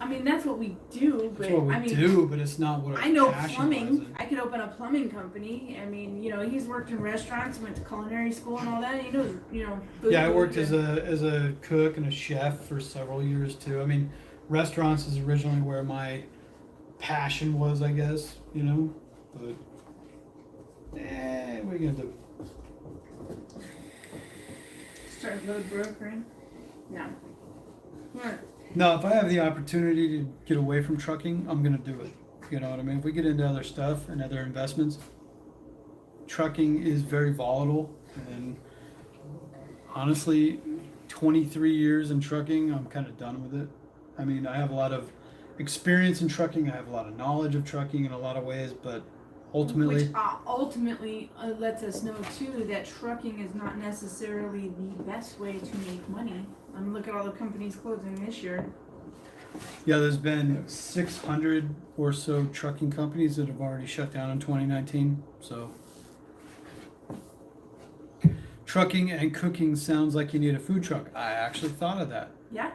Speaker 2: I mean, that's what we do, but
Speaker 1: that's what we
Speaker 2: I mean,
Speaker 1: do, but it's not what our
Speaker 2: I know
Speaker 1: passion
Speaker 2: plumbing.
Speaker 1: lies in.
Speaker 2: I could open a plumbing company. I mean, you know, he's worked in restaurants, went to culinary school and all that. He knows, you know. Food,
Speaker 1: Yeah, I worked
Speaker 2: and-
Speaker 1: as a cook and a chef for several years too. I mean, restaurants is originally where my passion was, I guess, you know. But what are you gonna do?
Speaker 2: Start road brokering. No. Alright.
Speaker 1: No, if I have the opportunity to get away from trucking, I'm gonna do it. You know what I mean? If we get into other stuff and other investments, trucking is very volatile, and honestly, 23 years in trucking, I'm kind of done with it. I mean, I have a lot of experience in trucking. I have a lot of knowledge of trucking in a lot of ways, but ultimately.
Speaker 2: Which ultimately lets us know too that trucking is not necessarily the best way to make money. I mean, look at all the companies closing this year.
Speaker 1: Yeah, there's been 600 or so trucking companies that have already shut down in 2019. So, trucking and cooking sounds like you need a food truck. I actually thought of that.
Speaker 2: Yeah.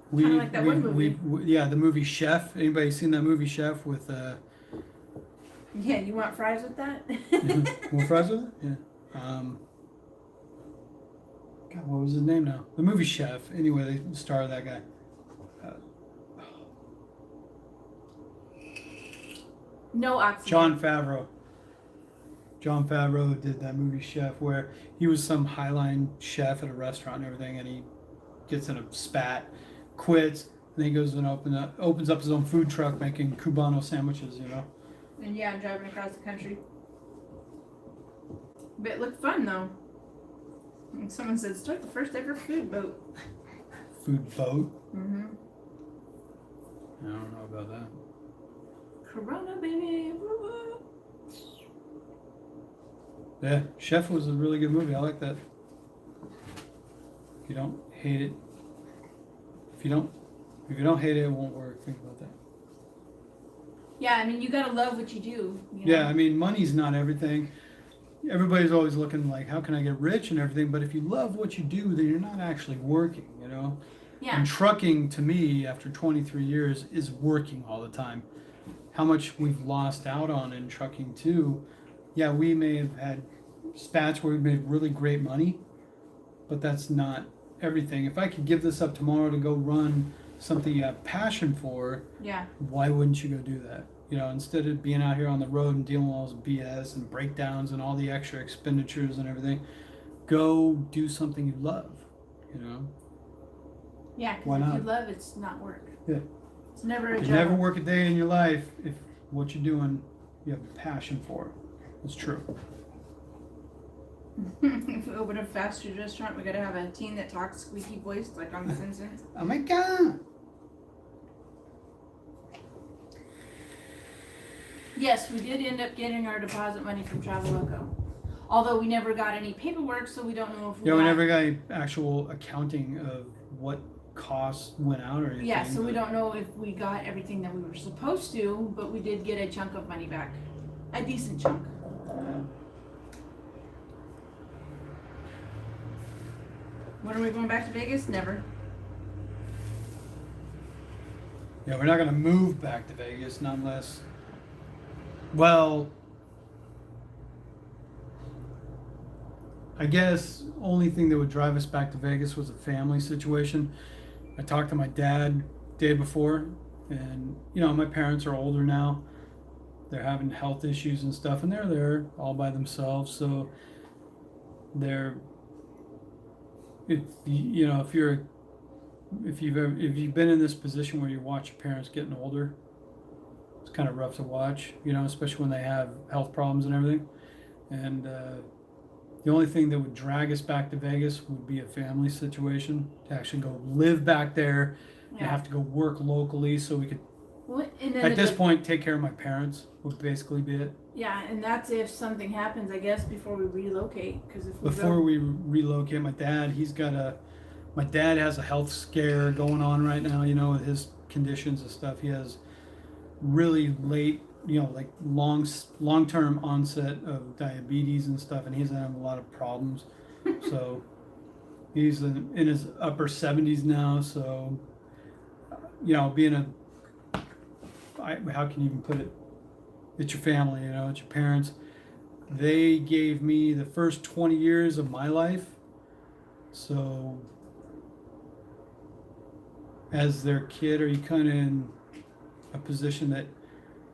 Speaker 2: Kinda like that one movie.
Speaker 1: Yeah, the movie Chef. Anybody seen that movie Chef with?
Speaker 2: Yeah, you want fries with that?
Speaker 1: Want fries with it? Yeah. God, what was his name now? The movie Chef. Anyway, they star that guy.
Speaker 2: No oxygen.
Speaker 1: John Favreau. John Favreau did that movie Chef, where he was some highline chef at a restaurant and everything, and he gets in a spat, quits, and then he goes and opens up his own food truck making Cubano sandwiches. You know.
Speaker 2: And yeah, I'm driving across the country. But it looked fun though. And someone said, start the first ever food boat.
Speaker 1: Food boat.
Speaker 2: Mm-hmm.
Speaker 1: I don't know about that.
Speaker 2: Corona, baby. Woo-woo.
Speaker 1: Yeah, Chef was a really good movie. I like that. If you don't hate it, if you don't hate it, it won't work. Think about that.
Speaker 2: Yeah, I mean, you gotta love what you do. You know?
Speaker 1: Yeah, I mean, money's not everything. Everybody's always looking like, how can I get rich and everything? But if you love what you do, then you're not actually working, you know?
Speaker 2: Yeah.
Speaker 1: And trucking, to me, after 23 years, is working all the time. How much we've lost out on in trucking, too. Yeah, we may have had spats where we made really great money, but that's not everything. If I could give this up tomorrow to go run something you have passion for,
Speaker 2: Yeah.
Speaker 1: why wouldn't you go do that? You know, instead of being out here on the road and dealing with all this BS and breakdowns and all the extra expenditures and everything, go do something you love, you know?
Speaker 2: Yeah,
Speaker 1: Why
Speaker 2: because if
Speaker 1: not?
Speaker 2: you love, it's not work.
Speaker 1: Yeah.
Speaker 2: It's never a
Speaker 1: You
Speaker 2: job.
Speaker 1: never work a day in your life if what you're doing you have a passion for. It's true.
Speaker 2: If we open a fast food restaurant, we gotta have a teen that talks squeaky voice like on The Simpsons.
Speaker 1: Oh my God!
Speaker 2: Yes, we did end up getting our deposit money from Traveloco. Although we never got any paperwork, so we don't know if we
Speaker 1: Yeah,
Speaker 2: got...
Speaker 1: we never got any actual accounting of what costs went out or anything.
Speaker 2: Yeah, so we
Speaker 1: but-
Speaker 2: don't know if we got everything that we were supposed to, but we did get a chunk of money back. A decent chunk. When are we going back to Vegas? Never.
Speaker 1: Yeah, we're not gonna move back to Vegas, not unless. Well, I guess only thing that would drive us back to Vegas was a family situation. I talked to my dad day before, and you know my parents are older now. They're having health issues and stuff, and they're there all by themselves. So they're, if you know, if you've been in this position where you watch your parents getting older, it's kind of rough to watch, you know, especially when they have health problems and everything. And the only thing that would drag us back to Vegas would be a family situation to actually go live back there and have to go work locally so we could,
Speaker 2: Well, and then
Speaker 1: at this point, take care of my parents would basically be it.
Speaker 2: yeah, and that's if something happens, I guess, before we relocate. Because if we
Speaker 1: Before we relocate, my dad has a health scare going on right now, you know, with his conditions and stuff. He has really late, you know, like long-term onset of diabetes and stuff, and he's having a lot of problems. So he's in his upper 70s now. So, you know, how can you even put it? It's your family, you know, it's your parents. They gave me the first 20 years of my life. So as their kid, are you kind of in a position that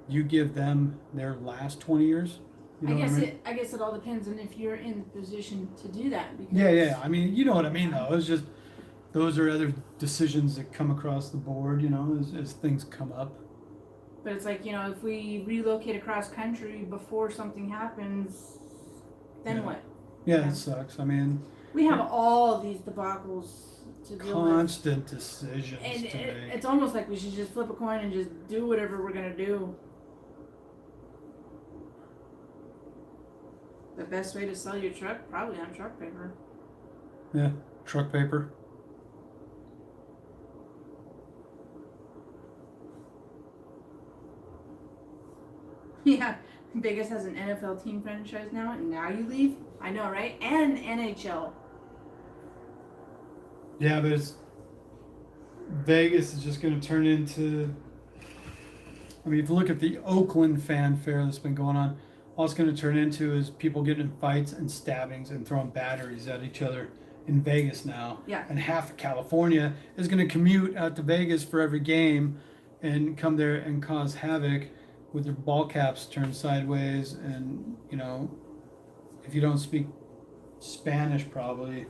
Speaker 1: you give them their last 20 years? You know what I mean?
Speaker 2: I guess it all depends on if you're in the position to do that. Because
Speaker 1: Yeah. I mean, you know what I mean, though. It's just those are other decisions that come across the board, you know, as things come up.
Speaker 2: But it's like, you know, if we relocate across country before something happens, then
Speaker 1: Yeah.
Speaker 2: what?
Speaker 1: Yeah,
Speaker 2: Yeah.
Speaker 1: it sucks. I mean,
Speaker 2: We have all these debacles to deal with.
Speaker 1: constant decisions
Speaker 2: And
Speaker 1: to make.
Speaker 2: it's almost like we should just flip a coin and just do whatever we're going to do. The best way to sell your truck? Probably on truck paper.
Speaker 1: Yeah, truck paper.
Speaker 2: Yeah, Vegas has an NFL team franchise now, and now you leave? I know, right? And NHL.
Speaker 1: Yeah, but Vegas is just going to turn into. I mean, if you look at the Oakland fanfare that's been going on, all it's going to turn into is people getting in fights and stabbings and throwing batteries at each other in Vegas now.
Speaker 2: Yeah.
Speaker 1: And half of California is going to commute out to Vegas for every game and come there and cause havoc with their ball caps turned sideways. And, you know, if you don't speak Spanish, probably.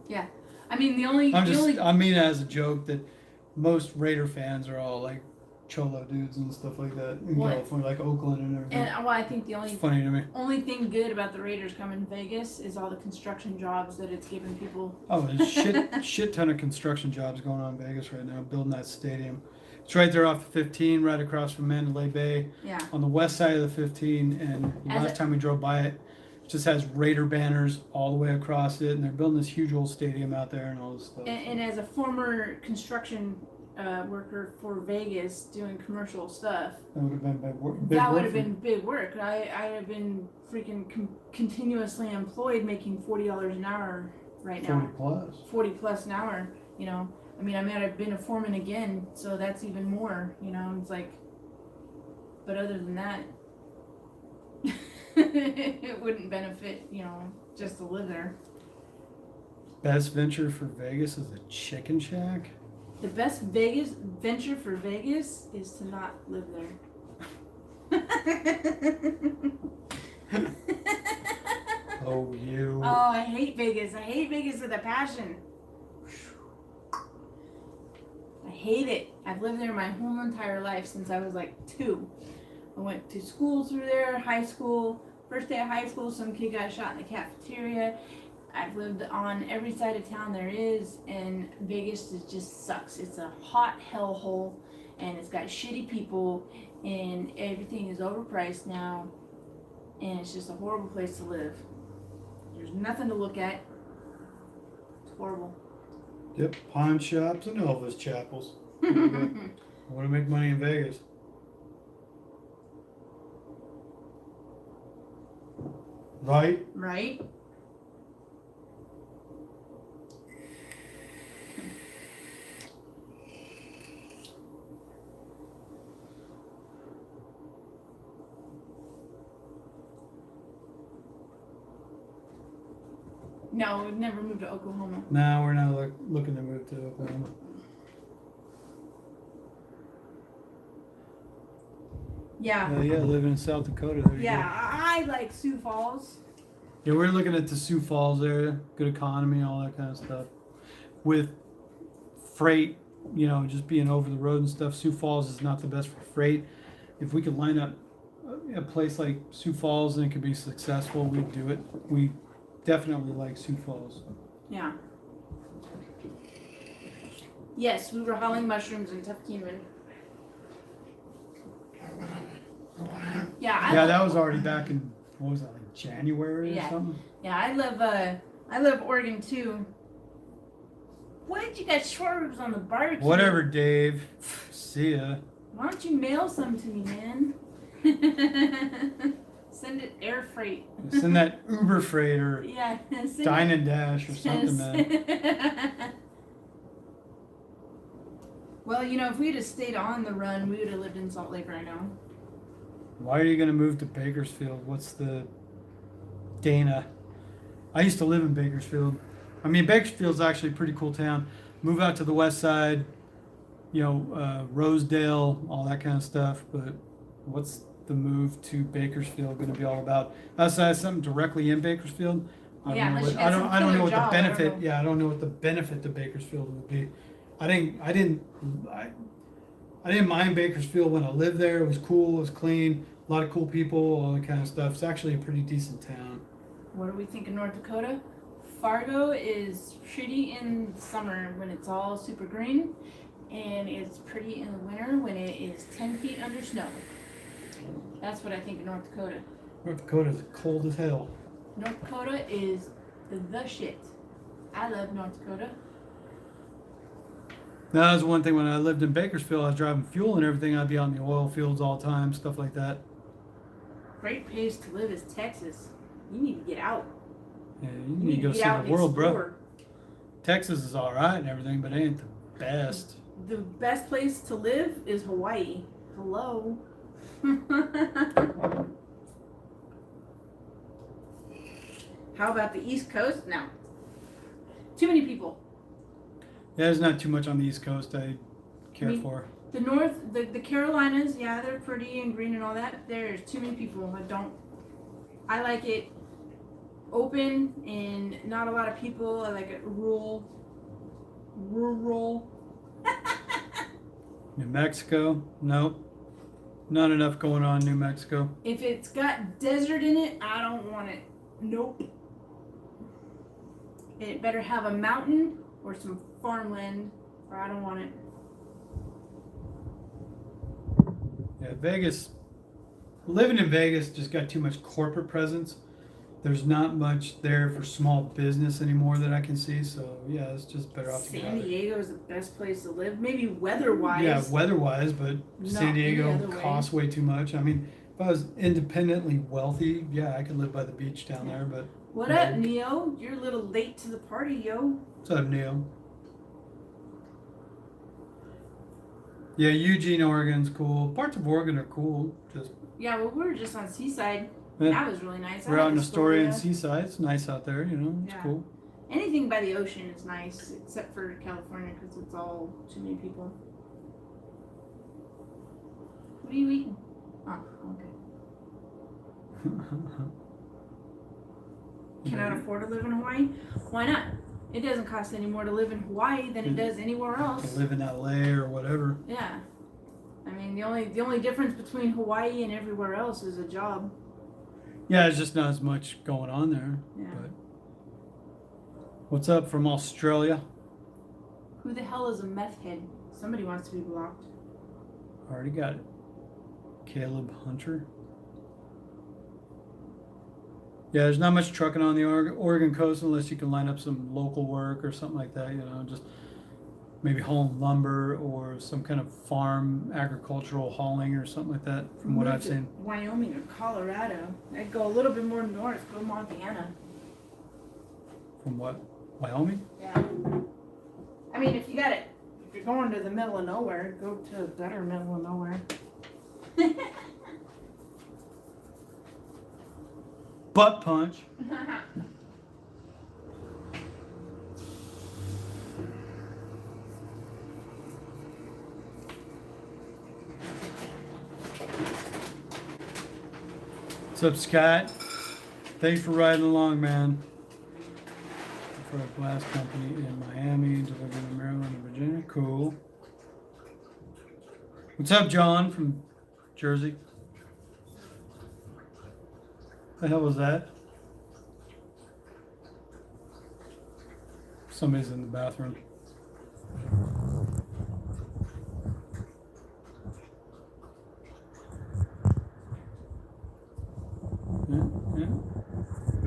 Speaker 2: Yeah. I mean, the only.
Speaker 1: I mean, as a joke that most Raider fans are all like cholo dudes and stuff like that in California, like Oakland and everything.
Speaker 2: And well, I think the
Speaker 1: It's funny to me.
Speaker 2: only thing good about the Raiders coming to Vegas is all the construction jobs that it's giving people.
Speaker 1: Oh, there's shit ton of construction jobs going on in Vegas right now, building that stadium. It's right there off the 15, right across from Mandalay Bay,
Speaker 2: Yeah.
Speaker 1: on the west side of the 15. And last time we drove by it, it just has Raider banners all the way across it, and they're building this huge old stadium out there and all this stuff.
Speaker 2: And as a former construction worker for Vegas doing commercial stuff,
Speaker 1: That would have been big work.
Speaker 2: that would have been big work. I'd have been freaking continuously employed, making $40 an hour right now.
Speaker 1: 40 plus.
Speaker 2: 40 plus an hour, you know. I mean, I might have been a foreman again, so that's even more, you know. It's like, but other than that, it wouldn't benefit, you know, just to live there.
Speaker 1: Best venture for Vegas is a chicken shack.
Speaker 2: The best Vegas venture for Vegas is to not live there.
Speaker 1: Oh, you.
Speaker 2: Oh, I hate Vegas. I hate Vegas with a passion. I hate it. I've lived there my whole entire life since I was like 2. I went to school through there, high school. First day of high school, some kid got shot in the cafeteria. I've lived on every side of town there is, and Vegas just sucks. It's a hot hellhole, and it's got shitty people, and everything is overpriced now, and it's just a horrible place to live. There's nothing to look at. It's horrible.
Speaker 1: Yep, pawn shops and Elvis chapels. I want to make money in Vegas. Right?
Speaker 2: Right? No, we've never moved to Oklahoma.
Speaker 1: No, we're not looking to move to Oklahoma.
Speaker 2: Yeah.
Speaker 1: Yeah, living in South Dakota. There you
Speaker 2: Yeah,
Speaker 1: go.
Speaker 2: I like Sioux Falls.
Speaker 1: Yeah, we're looking at the Sioux Falls area, good economy, all that kind of stuff. With freight, you know, just being over the road and stuff, Sioux Falls is not the best for freight. If we could line up a place like Sioux Falls and it could be successful, we'd do it. We definitely like Sioux Falls.
Speaker 2: Yeah. Yes, we were hauling mushrooms in Tufkeenman. Yeah,
Speaker 1: Yeah, that was already back in, what was that, like January or
Speaker 2: Yeah.
Speaker 1: something?
Speaker 2: Yeah, I love Oregon too. What? You got short ribs on the barbecue?
Speaker 1: Whatever, Dave. See ya.
Speaker 2: Why don't you mail some to me, man? Send it air freight.
Speaker 1: Send that Uber freight or
Speaker 2: Yeah, send
Speaker 1: Dine
Speaker 2: it.
Speaker 1: and Dash or something, man.
Speaker 2: Well, you know, if we'd have stayed on the run, we would have lived in Salt Lake right now.
Speaker 1: Why are you going to move to Bakersfield? What's the Dana? I used to live in Bakersfield. I mean, Bakersfield's actually a pretty cool town. Move out to the west side, you know, Rosedale, all that kind of stuff. But what's the move to Bakersfield going to be all about? Outside something directly in Bakersfield, I
Speaker 2: Yeah,
Speaker 1: don't know
Speaker 2: unless
Speaker 1: what,
Speaker 2: you got some
Speaker 1: I don't know
Speaker 2: killer
Speaker 1: what
Speaker 2: job,
Speaker 1: the
Speaker 2: I don't
Speaker 1: benefit.
Speaker 2: know.
Speaker 1: Yeah, I don't know what the benefit to Bakersfield would be. I didn't mind Bakersfield when I lived there. It was cool. It was clean. A lot of cool people. All that kind of stuff. It's actually a pretty decent town.
Speaker 2: What do we think of North Dakota? Fargo is pretty in summer when it's all super green, and it's pretty in the winter when it is 10 feet under snow. That's what I think of North Dakota.
Speaker 1: North Dakota's cold as hell.
Speaker 2: North Dakota is the shit. I love North Dakota.
Speaker 1: That was one thing when I lived in Bakersfield. I was driving fuel and everything. I'd be on the oil fields all the time, stuff like that.
Speaker 2: Great place to live is Texas. You need to get out.
Speaker 1: Yeah, you need to go
Speaker 2: get
Speaker 1: see
Speaker 2: out
Speaker 1: the world,
Speaker 2: and
Speaker 1: bro.
Speaker 2: explore.
Speaker 1: Texas is all right and everything, but it ain't the best.
Speaker 2: The best place to live is Hawaii. Hello. How about the East Coast? No. Too many people.
Speaker 1: Yeah, there's not too much on the East Coast I care for.
Speaker 2: The North, the Carolinas, yeah, they're pretty and green and all that. There's too many people. I like it open and not a lot of people. I like it rural.
Speaker 1: New Mexico? Nope. Not enough going on in New Mexico.
Speaker 2: If it's got desert in it, I don't want it. Nope. It better have a mountain or some farmland, or I don't want it.
Speaker 1: Yeah, Vegas. Living in Vegas just got too much corporate presence. There's not much there for small business anymore that I can see. So yeah, it's just better off to get out
Speaker 2: San
Speaker 1: of it.
Speaker 2: Diego is the best place to live. Maybe weather-wise.
Speaker 1: Yeah, weather-wise, but San
Speaker 2: Not any
Speaker 1: Diego
Speaker 2: other way.
Speaker 1: costs way too much. I mean, if I was independently wealthy, yeah, I could live by the beach down there. But
Speaker 2: What up, Neo? You're a little late to the party, yo.
Speaker 1: what's up, Neil? Yeah, Eugene, Oregon's cool. Parts of Oregon are cool. Just
Speaker 2: Yeah, well, we were just on Seaside.
Speaker 1: yeah.
Speaker 2: That was really nice.
Speaker 1: We're
Speaker 2: I
Speaker 1: out in
Speaker 2: like
Speaker 1: Astoria and Seaside. It's nice out there, you know. It's
Speaker 2: Yeah.
Speaker 1: cool.
Speaker 2: Anything by the ocean is nice, except for California, because it's all too many people. What are you eating? Oh, okay. Cannot afford to live in Hawaii? Why not? It doesn't cost any more to live in Hawaii than it does anywhere
Speaker 1: To
Speaker 2: else.
Speaker 1: live in LA or whatever.
Speaker 2: Yeah. I mean, the only difference between Hawaii and everywhere else is a job.
Speaker 1: Yeah, there's just not as much going on there.
Speaker 2: Yeah.
Speaker 1: But what's up from Australia?
Speaker 2: Who the hell is a meth head? Somebody wants to be blocked.
Speaker 1: Already got it. Caleb Hunter. Yeah, there's not much trucking on the Oregon coast unless you can line up some local work or something like that, you know, just maybe hauling lumber or some kind of farm agricultural hauling or something like that from what
Speaker 2: Move
Speaker 1: I've
Speaker 2: to
Speaker 1: seen.
Speaker 2: Wyoming or Colorado. I'd go a little bit more north. Go Montana.
Speaker 1: From what? Wyoming?
Speaker 2: Yeah. I mean, if you're going to the middle of nowhere, go to a better middle of nowhere.
Speaker 1: Butt punch. What's up, Scott? Thanks for riding along, man. For a glass company in Miami, delivering to Maryland and Virginia. Cool. What's up, John from Jersey? The hell was that? Somebody's in the bathroom. Yeah.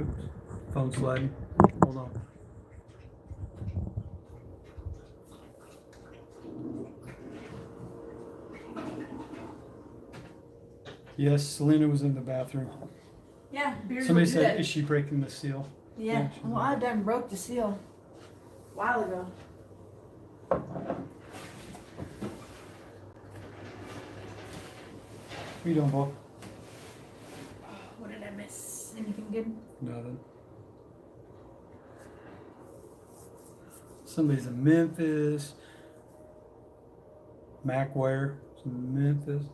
Speaker 1: Oops. Phone sliding. Hold on. Yes, Selena was in the bathroom.
Speaker 2: Yeah, beers
Speaker 1: Somebody
Speaker 2: will do
Speaker 1: said,
Speaker 2: that.
Speaker 1: is she breaking the seal?
Speaker 2: Yeah,
Speaker 1: Yeah, she's
Speaker 2: well, I done broke the seal a while ago.
Speaker 1: What you doing, Bo?
Speaker 2: What did I miss? Anything good?
Speaker 1: Nothing. Somebody's in Memphis. Macware is in Memphis.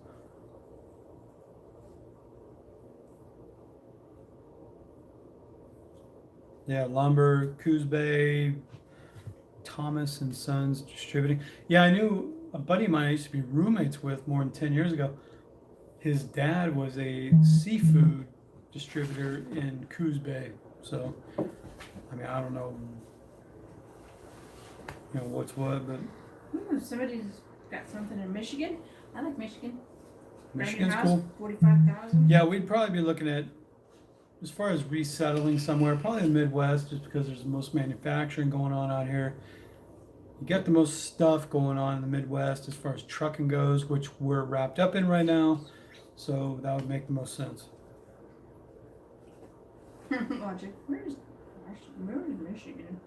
Speaker 1: Yeah, lumber, Coos Bay, Thomas and Sons Distributing. Yeah, I knew a buddy of mine I used to be roommates with more than 10 years ago. His dad was a seafood distributor in Coos Bay. So, I mean, I don't know, what's what, but
Speaker 2: Somebody's got something in Michigan. I like Michigan. Brand new
Speaker 1: Michigan's
Speaker 2: house,
Speaker 1: cool.
Speaker 2: 45,000.
Speaker 1: Yeah, we'd probably be looking at as far as resettling somewhere, probably the Midwest, just because there's the most manufacturing going on out here. You got the most stuff going on in the Midwest as far as trucking goes, which we're wrapped up in right now. So that would make the most sense.
Speaker 2: Logic. Where's Michigan?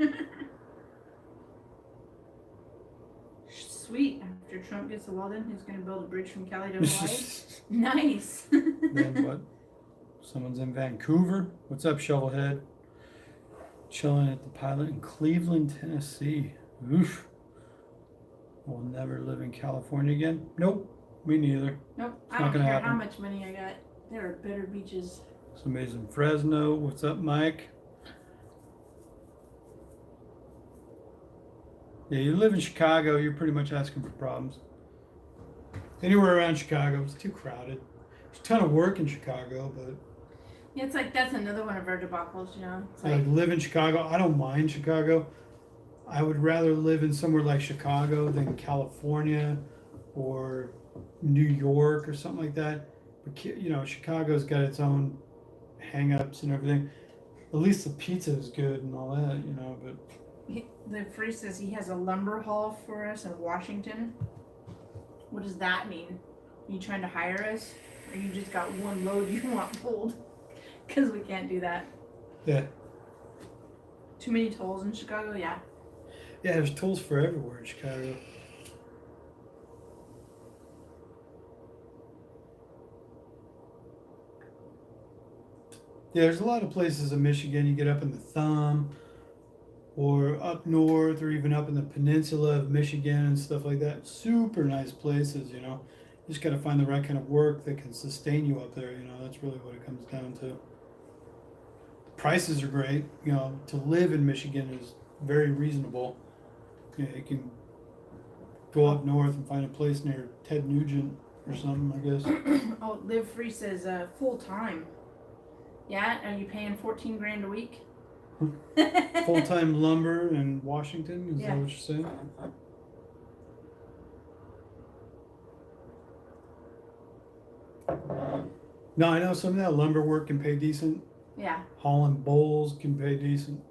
Speaker 2: Sweet. After Trump gets the wall done, he's going to build a bridge from Cali to Hawaii. Nice.
Speaker 1: Then what? Someone's in Vancouver. What's up, Shovelhead? Chilling at the pilot in Cleveland, Tennessee. Oof. We'll never live in California again. Nope. Me neither.
Speaker 2: Nope.
Speaker 1: It's
Speaker 2: I
Speaker 1: not
Speaker 2: don't
Speaker 1: gonna
Speaker 2: care
Speaker 1: happen.
Speaker 2: how much money I got. There are better beaches.
Speaker 1: Somebody's in Fresno. What's up, Mike? Yeah, you live in Chicago, you're pretty much asking for problems. Anywhere around Chicago, it's too crowded. There's a ton of work in Chicago, but
Speaker 2: Yeah, it's like that's another one of our debacles, you know. It's
Speaker 1: I
Speaker 2: like
Speaker 1: live in Chicago. I don't mind Chicago. I would rather live in somewhere like Chicago than California or New York or something like that. But you know, Chicago's got its own hang-ups and everything. At least the pizza is good and all that, you know, but
Speaker 2: the priest says he has a lumber haul for us in Washington. What does that mean? Are you trying to hire us? Or you just got one load you want pulled? Because we can't do that.
Speaker 1: yeah.
Speaker 2: Too many tolls in Chicago? Yeah.
Speaker 1: Yeah, there's tools for everywhere in Chicago. Yeah, there's a lot of places in Michigan. You get up in the Thumb, or up north, or even up in the peninsula of Michigan and stuff like that. Super nice places, you know. You just got to find the right kind of work that can sustain you up there, you know. That's really what it comes down to. Prices are great, you know. To live in Michigan is very reasonable. Yeah, you can go up north and find a place near Ted Nugent or something, I guess.
Speaker 2: Oh, Live Free says full time. Yeah? Are you paying 14 grand a week?
Speaker 1: Full-time lumber in Washington, is
Speaker 2: Yeah.
Speaker 1: that what you're saying? No, I know some of that lumber work can pay decent.
Speaker 2: Yeah.
Speaker 1: Hauling bowls can pay decent.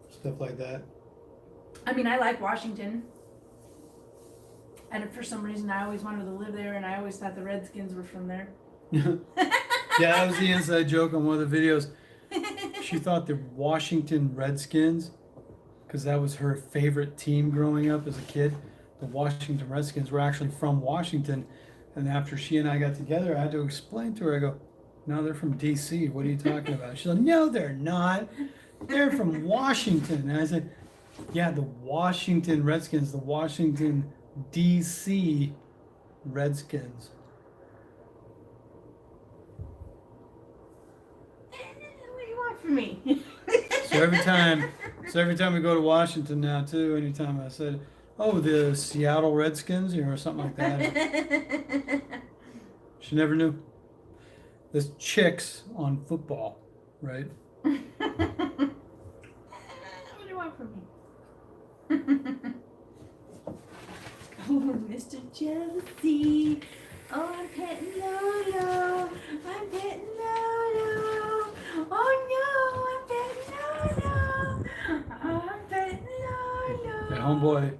Speaker 1: Stuff like that.
Speaker 2: I mean, I like Washington. And for some reason, I always wanted to live there, and I always thought the Redskins were from there.
Speaker 1: Yeah, that was the inside joke on one of the videos. She thought the Washington Redskins, because that was her favorite team growing up as a kid, the Washington Redskins were actually from Washington. And after she and I got together, I had to explain to her, I go, no, they're from D.C. What are you talking about? She's like, no, they're not. They're from Washington. And I said, yeah, the Washington Redskins, the Washington, D.C. Redskins.
Speaker 2: What do you want from me?
Speaker 1: So every time we go to Washington now too, anytime I said, oh, the Seattle Redskins, you know, or something like that, she never knew. There's chicks on football, right?
Speaker 2: What do you want from me? Oh, Mr. Jealousy. Oh, I'm petting Lolo. I'm petting Lolo. Oh no, I'm petting Lolo. Oh, I'm petting Lolo.
Speaker 1: And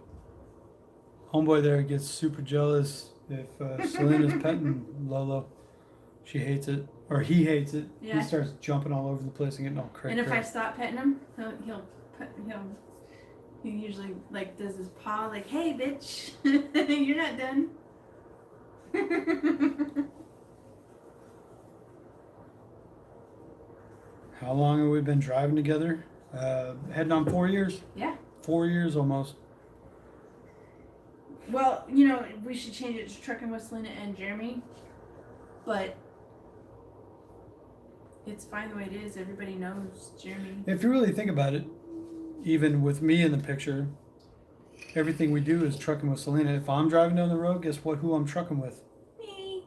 Speaker 1: homeboy there gets super jealous if Selena's petting Lolo. She hates it, or he hates it.
Speaker 2: Yeah.
Speaker 1: He starts jumping all over the place and getting all crazy.
Speaker 2: And if I stop petting him, he usually like does his paw like, hey bitch, you're not done.
Speaker 1: How long have we been driving together? Heading on 4 years?
Speaker 2: Yeah.
Speaker 1: 4 years almost.
Speaker 2: Well, you know, we should change it to Trucking with Selena and Jeremy, but it's fine the way it is. Everybody knows Jeremy.
Speaker 1: If you really think about it, even with me in the picture, everything we do is trucking with Selena. If I'm driving down the road, guess what? Who I'm trucking with?
Speaker 2: Me.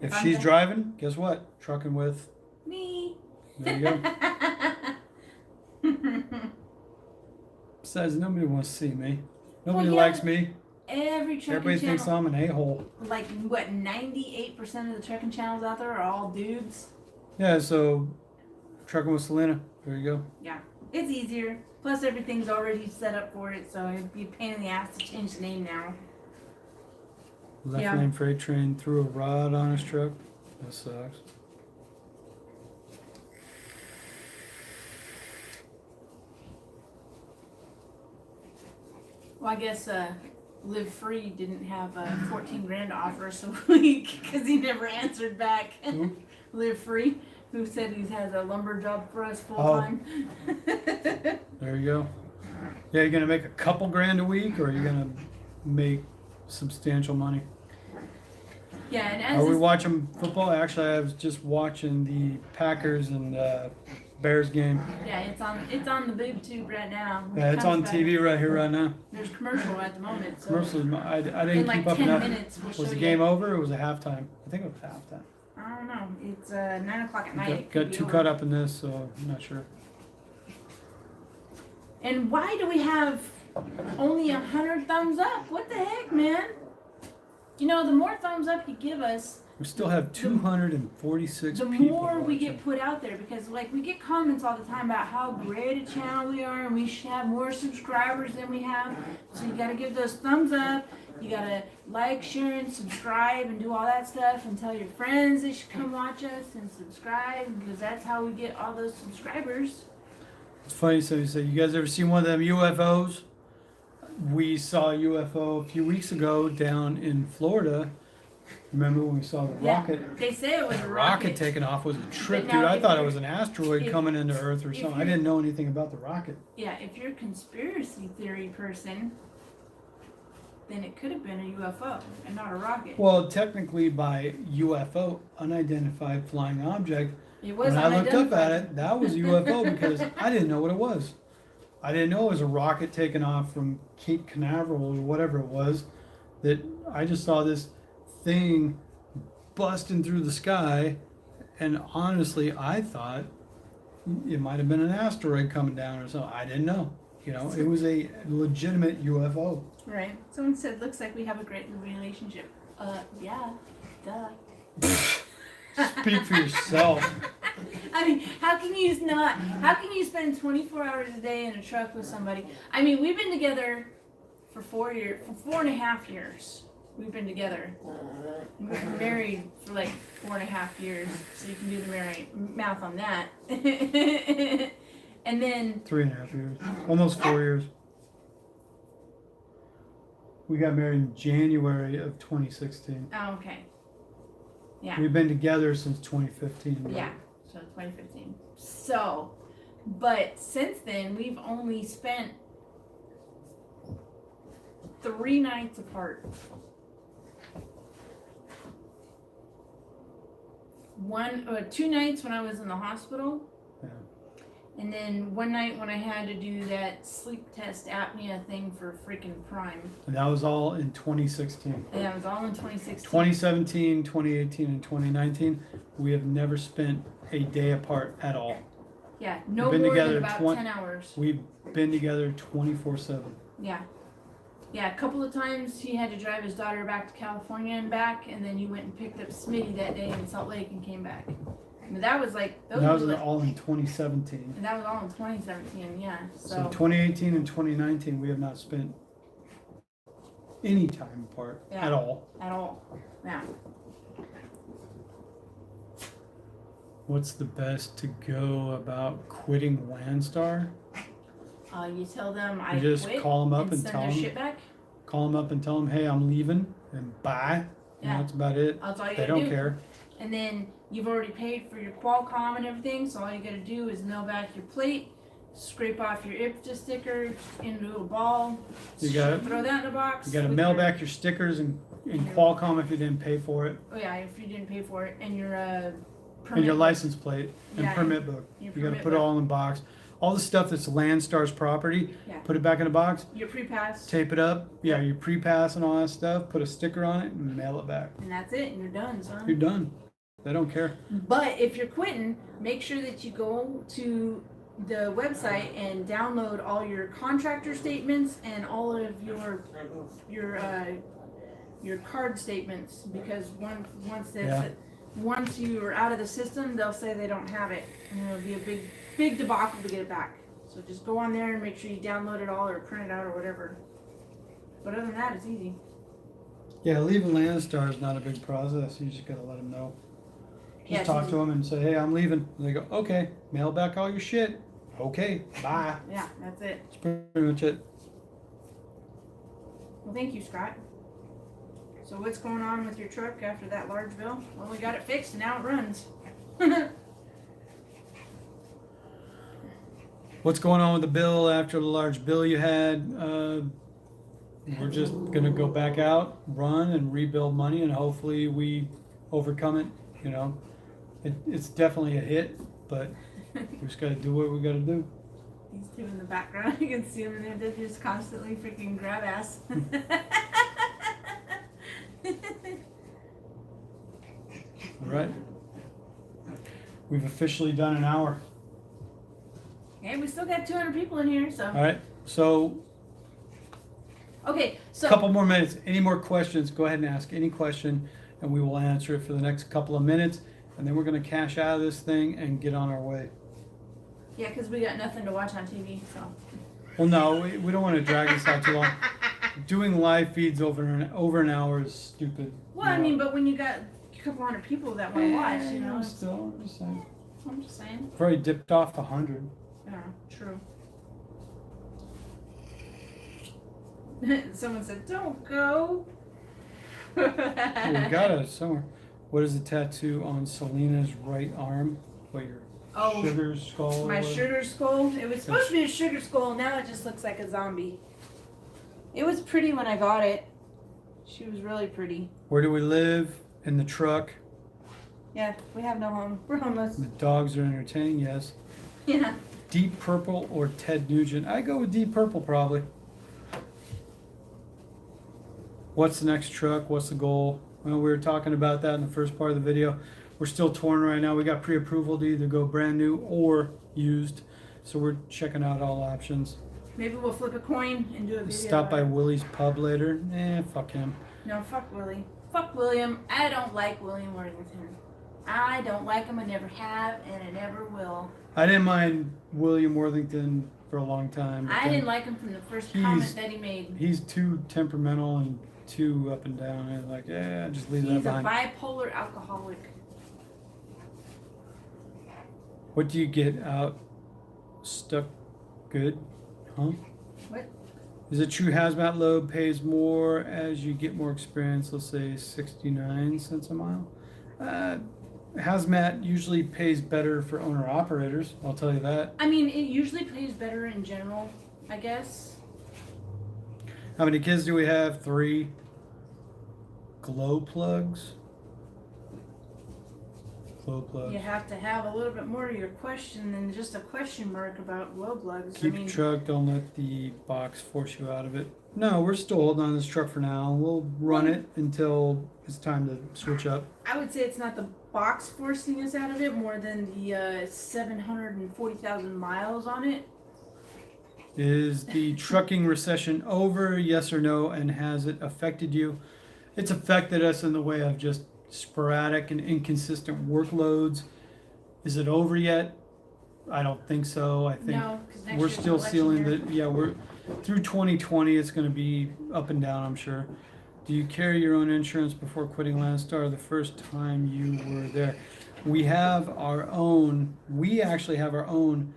Speaker 1: If
Speaker 2: I'm
Speaker 1: she's
Speaker 2: the-
Speaker 1: driving, guess what? Trucking with.
Speaker 2: Me.
Speaker 1: There you go. Besides, nobody wants to see me. Nobody
Speaker 2: yeah.
Speaker 1: likes me.
Speaker 2: Every trucking
Speaker 1: Everybody thinks
Speaker 2: channel,
Speaker 1: I'm an a-hole.
Speaker 2: like what, 98% of the trucking channels out there are all dudes.
Speaker 1: Yeah, so trucking with Selena. There you go.
Speaker 2: Yeah, it's easier. Plus, everything's already set up for it, so it'd be a pain in the ass to change the name now.
Speaker 1: Left
Speaker 2: Yeah.
Speaker 1: lane freight train threw a rod on his truck. That sucks.
Speaker 2: Well, I guess Live Free didn't have 14 grand to offer us a week because he never answered back.
Speaker 1: Who?
Speaker 2: Live Free, who said he has a lumber job for us full
Speaker 1: Oh.
Speaker 2: time.
Speaker 1: There you go. Yeah, you're gonna make a couple grand a week, or you're gonna make substantial money.
Speaker 2: Yeah, and as
Speaker 1: Are we
Speaker 2: this-
Speaker 1: watching football? Actually, I was just watching the Packers and Bears game.
Speaker 2: yeah, it's on the boob tube right now.
Speaker 1: Yeah, it's on
Speaker 2: Comes
Speaker 1: TV
Speaker 2: back.
Speaker 1: right here, right now.
Speaker 2: There's commercial at the moment. So
Speaker 1: Commercials. I
Speaker 2: in
Speaker 1: didn't
Speaker 2: like
Speaker 1: keep up
Speaker 2: 10
Speaker 1: enough.
Speaker 2: minutes, we'll
Speaker 1: Was
Speaker 2: show
Speaker 1: the
Speaker 2: you.
Speaker 1: game over, or was it halftime? I think it was halftime.
Speaker 2: I don't know. It's 9 o'clock at night. It could
Speaker 1: Got
Speaker 2: be
Speaker 1: too
Speaker 2: over.
Speaker 1: caught up in this, so I'm not sure.
Speaker 2: And why do we have only 100 thumbs up? What the heck, man? You know, the more thumbs up you give us,
Speaker 1: We still have 246
Speaker 2: the
Speaker 1: people.
Speaker 2: more we
Speaker 1: watching.
Speaker 2: get put out there. Because, like, we get comments all the time about how great a channel we are and we should have more subscribers than we have. So you gotta give those thumbs up. You gotta like, share, and subscribe and do all that stuff and tell your friends they should come watch us and subscribe because that's how we get all those subscribers.
Speaker 1: It's funny, so you say, you guys ever seen one of them UFOs? We saw a UFO a few weeks ago down in Florida. Remember when we saw the
Speaker 2: Yeah,
Speaker 1: rocket?
Speaker 2: they say it was a
Speaker 1: The
Speaker 2: rocket.
Speaker 1: rocket taking off was a trip,
Speaker 2: now
Speaker 1: dude. I
Speaker 2: if
Speaker 1: thought it
Speaker 2: you're-
Speaker 1: was an asteroid
Speaker 2: if-
Speaker 1: coming into Earth or
Speaker 2: if
Speaker 1: something. I
Speaker 2: you're-
Speaker 1: didn't know anything about the rocket.
Speaker 2: Yeah, if you're a conspiracy theory person, then it could have been a UFO and not a rocket.
Speaker 1: Well, technically, by UFO, unidentified flying object,
Speaker 2: It was
Speaker 1: when I looked up at
Speaker 2: unidentified.
Speaker 1: it, that was a UFO because I didn't know what it was. I didn't know it was a rocket taking off from Cape Canaveral or whatever it was. That I just saw this thing busting through the sky, and honestly, I thought it might have been an asteroid coming down or something. I didn't know. You know, it was a legitimate UFO.
Speaker 2: Right. Someone said, looks like we have a great relationship. Yeah, duh.
Speaker 1: Speak for yourself.
Speaker 2: I mean, how can you spend 24 hours a day in a truck with somebody? I mean, we've been together for 4.5 years. We've been together. We've been married for like 4.5 years, so you can do the math on that. And then,
Speaker 1: 3.5 years. Almost 4 years. We got married in January of 2016.
Speaker 2: oh, okay. Yeah.
Speaker 1: We've been together since 2015.
Speaker 2: Yeah, so 2015. So, but since then, we've only spent 3 nights apart. 2 nights when I was in the hospital.
Speaker 1: Yeah.
Speaker 2: And then 1 night when I had to do that sleep test apnea thing for freaking Prime.
Speaker 1: And that was all in 2016.
Speaker 2: And that was all in 2016.
Speaker 1: 2017, 2018, and 2019, we have never spent a day apart at all.
Speaker 2: Yeah, no
Speaker 1: Been
Speaker 2: more
Speaker 1: together
Speaker 2: than about 10 hours.
Speaker 1: We've been together 24/7.
Speaker 2: Yeah. Yeah, a couple of times he had to drive his daughter back to California and back, and then you went and picked up Smitty that day in Salt Lake and came back. I mean, that was like,
Speaker 1: And that was
Speaker 2: were like,
Speaker 1: all in 2017.
Speaker 2: and that was all in 2017, yeah.
Speaker 1: So
Speaker 2: So,
Speaker 1: 2018 and 2019, we have not spent any time apart
Speaker 2: Yeah.
Speaker 1: at all.
Speaker 2: at all. Yeah.
Speaker 1: What's the best to go about quitting Landstar?
Speaker 2: You tell them I
Speaker 1: You just
Speaker 2: quit
Speaker 1: call them up
Speaker 2: and
Speaker 1: and
Speaker 2: send
Speaker 1: tell
Speaker 2: their
Speaker 1: them.
Speaker 2: shit back.
Speaker 1: Call them up and tell them, hey, I'm leaving, and bye. And
Speaker 2: Yeah.
Speaker 1: that's about it.
Speaker 2: That's all you
Speaker 1: They
Speaker 2: gotta
Speaker 1: don't
Speaker 2: do.
Speaker 1: care.
Speaker 2: And then you've already paid for your Qualcomm and everything, so all you gotta do is mail back your plate, scrape off your IPTA sticker into a ball,
Speaker 1: You gotta-
Speaker 2: throw that in a box.
Speaker 1: You got to
Speaker 2: with
Speaker 1: mail
Speaker 2: your-
Speaker 1: back your stickers and
Speaker 2: Yeah.
Speaker 1: Qualcomm if you didn't pay for it,
Speaker 2: Oh yeah, if you didn't pay for it, and your permit.
Speaker 1: and your license plate and
Speaker 2: Yeah,
Speaker 1: permit book.
Speaker 2: your
Speaker 1: You got to
Speaker 2: permit
Speaker 1: put it
Speaker 2: book.
Speaker 1: all in a box. All the stuff that's Landstar's property,
Speaker 2: Yeah.
Speaker 1: put it back in a box,
Speaker 2: Your pre-pass,
Speaker 1: tape it up. Yeah, your pre-pass and all that stuff. Put a sticker on it and mail it back.
Speaker 2: and that's it, and you're done, son.
Speaker 1: You're done. They don't care.
Speaker 2: But if you're quitting, make sure that you go to the website and download all your contractor statements and all of your card statements, because once that's
Speaker 1: Yeah.
Speaker 2: once you are out of the system, they'll say they don't have it, and it'll be a big debacle to get it back. So just go on there and make sure you download it all or print it out or whatever. But other than that, it's easy.
Speaker 1: Yeah, leaving Landstar is not a big process. You just gotta let them know. Just
Speaker 2: Yeah, it's
Speaker 1: talk
Speaker 2: easy.
Speaker 1: to them and say, hey, I'm leaving. And they go, okay, mail back all your shit. Okay, bye.
Speaker 2: Yeah, that's it.
Speaker 1: That's pretty much it.
Speaker 2: Well, thank you, Scott. So what's going on with your truck after that large bill? Well, we got it fixed and now it runs.
Speaker 1: What's going on with the bill after the large bill you had? We're just gonna go back out, run, and rebuild money, and hopefully we overcome it. You know, it's definitely a hit, but we just gotta do what we gotta do.
Speaker 2: These two in the background, you can see them there. They're just constantly freaking grab ass.
Speaker 1: All right. We've officially done an hour.
Speaker 2: Okay, we still got 200 people in here, so.
Speaker 1: All right. So
Speaker 2: Okay, so.
Speaker 1: a couple more minutes. Any more questions? Go ahead and ask any question, and we will answer it for the next couple of minutes. And then we're gonna cash out of this thing and get on our way.
Speaker 2: Yeah, because we got nothing to watch on TV, so.
Speaker 1: Well, no, we don't want to drag this out too long. Doing live feeds over an hour is stupid.
Speaker 2: Well, I mean, but when you got a couple hundred people that want to watch, you know.
Speaker 1: Still, I'm just saying.
Speaker 2: I'm just saying.
Speaker 1: I've already dipped off 100.
Speaker 2: Yeah, true. Someone said, "Don't go."
Speaker 1: Oh, we got it somewhere. What is the tattoo on Selena's right arm? What, your sugar skull?
Speaker 2: My
Speaker 1: or-
Speaker 2: sugar skull. It was supposed to be a sugar skull. Now it just looks like a zombie. It was pretty when I got it. She was really pretty.
Speaker 1: Where do we live? In the truck.
Speaker 2: Yeah, we have no home. We're homeless.
Speaker 1: The dogs are entertaining, yes.
Speaker 2: Yeah.
Speaker 1: Deep Purple or Ted Nugent? I go with Deep Purple probably. What's the next truck? What's the goal? Well, we were talking about that in the first part of the video. We're still torn right now. We got pre-approval to either go brand new or used. So we're checking out all options.
Speaker 2: Maybe we'll flip a coin and do a video.
Speaker 1: Stop by
Speaker 2: on it.
Speaker 1: Willie's pub later. Fuck him.
Speaker 2: No, fuck Willie. Fuck William. I don't like William Worthington. I don't like him. I never have, and I never will.
Speaker 1: I didn't mind William Worthington for a long time. but
Speaker 2: I
Speaker 1: then
Speaker 2: didn't like him from the first
Speaker 1: He's-
Speaker 2: comment that he made.
Speaker 1: He's too temperamental and too up and down. And like, yeah, just leave that
Speaker 2: He's a
Speaker 1: behind.
Speaker 2: bipolar alcoholic.
Speaker 1: What do you get out? Stuck good? Huh?
Speaker 2: What?
Speaker 1: Is it true hazmat load pays more as you get more experience? Let's say 69 cents a mile. Hazmat usually pays better for owner operators. I'll tell you that.
Speaker 2: I mean, it usually pays better in general, I guess.
Speaker 1: How many kids do we have? 3. Glow plugs. Glow plugs.
Speaker 2: You have to have a little bit more to your question than just a question mark about glow plugs.
Speaker 1: Keep your truck. Don't let the box force you out of it. No, we're still holding on to this truck for now. We'll run it until it's time to switch up.
Speaker 2: I would say it's not the box forcing us out of it more than the 740,000 miles on it.
Speaker 1: Is the trucking recession over? Yes or no? And has it affected you? It's affected us in the way of just sporadic and inconsistent workloads. Is it over yet? I don't think so. I think
Speaker 2: No, because next
Speaker 1: we're
Speaker 2: year's an
Speaker 1: still
Speaker 2: election
Speaker 1: sealing
Speaker 2: year.
Speaker 1: the, yeah, we're through 2020. It's going to be up and down, I'm sure. Do you carry your own insurance before quitting Landstar the first time you were there? We have our own, we actually have our own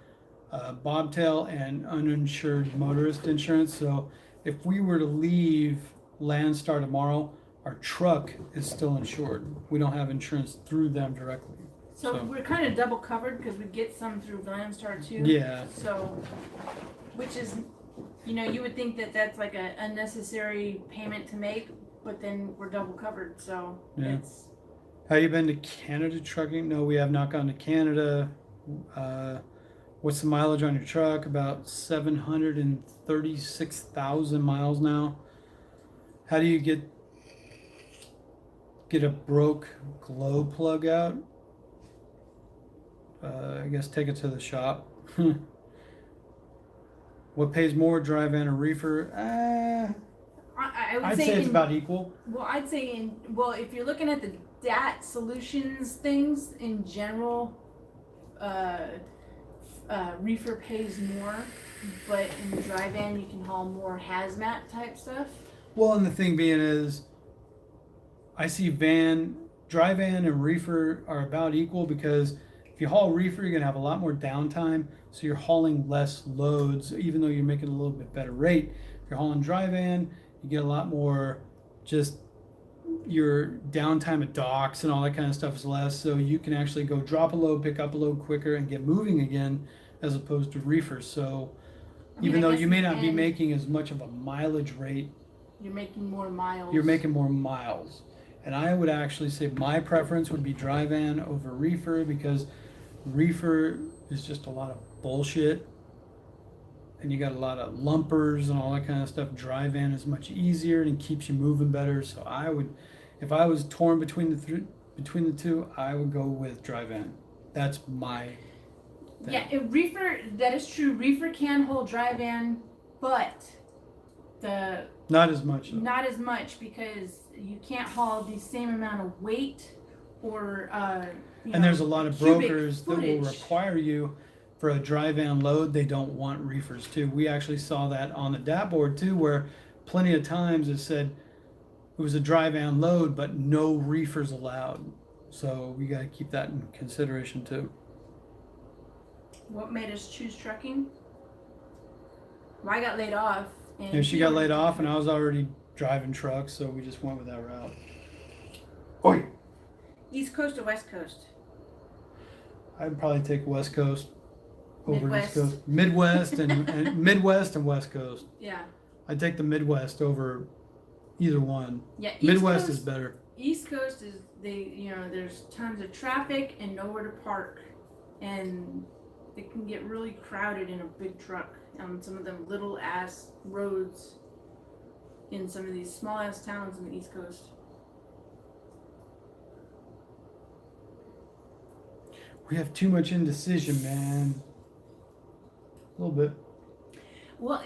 Speaker 1: bobtail and uninsured motorist insurance. So if we were to leave Landstar tomorrow, our truck is still insured. We don't have insurance through them directly.
Speaker 2: So we're kind of double covered because we get some through Landstar too.
Speaker 1: Yeah.
Speaker 2: So, which is, you know, you would think that that's like a unnecessary payment to make, but then we're double covered. So
Speaker 1: Yeah.
Speaker 2: it's.
Speaker 1: Have you been to Canada trucking? No, we have not gone to Canada. What's the mileage on your truck? About 736,000 miles now. How do you get a broke glow plug out? I guess take it to the shop. What pays more, dry van or reefer?
Speaker 2: I would
Speaker 1: I'd
Speaker 2: say,
Speaker 1: say it's
Speaker 2: in,
Speaker 1: about equal.
Speaker 2: well, I'd say in, well, if you're looking at the DAT solutions things in general, reefer pays more, but in the dry van you can haul more hazmat type stuff.
Speaker 1: Well, and the thing being is, I see dry van and reefer are about equal because if you haul reefer, you're gonna have a lot more downtime, so you're hauling less loads, even though you're making a little bit better rate. If you're hauling dry van, you get a lot more, just your downtime at docks and all that kind of stuff is less, so you can actually go drop a load, pick up a load quicker, and get moving again, as opposed to reefer. So
Speaker 2: I mean,
Speaker 1: even
Speaker 2: I
Speaker 1: though
Speaker 2: guess
Speaker 1: you may
Speaker 2: in the
Speaker 1: not be
Speaker 2: end,
Speaker 1: making as much of a mileage rate,
Speaker 2: you're making more miles.
Speaker 1: you're making more miles. And I would actually say my preference would be dry van over reefer, because reefer is just a lot of bullshit. And you got a lot of lumpers and all that kind of stuff. Dry van is much easier and keeps you moving better. So I would, if I was torn between the two, I would go with dry van. That's my thing.
Speaker 2: Yeah, reefer, that is true. Reefer can hold dry van, but
Speaker 1: Not as much though.
Speaker 2: not as much, because you can't haul the same amount of weight or
Speaker 1: And there's a lot of
Speaker 2: cubic
Speaker 1: brokers that will
Speaker 2: footage.
Speaker 1: require you for a dry van load. They don't want reefers too. We actually saw that on the DAT board too, where plenty of times it said it was a dry van load, but no reefers allowed. So we got to keep that in consideration too.
Speaker 2: What made us choose trucking? Well, I got laid off. And
Speaker 1: And she got laid off, and I was already driving trucks, so we just went with that route. Oi!
Speaker 2: East Coast or West Coast?
Speaker 1: I'd probably take West Coast over
Speaker 2: Midwest.
Speaker 1: East Coast. Midwest and Midwest and West Coast.
Speaker 2: Yeah.
Speaker 1: I'd take the Midwest over either one.
Speaker 2: Yeah. East
Speaker 1: Midwest
Speaker 2: Coast,
Speaker 1: is better.
Speaker 2: East Coast is there's tons of traffic and nowhere to park, and it can get really crowded in a big truck on some of them little ass roads in some of these small ass towns in the East Coast.
Speaker 1: We have too much indecision, man. A little bit.
Speaker 2: Well,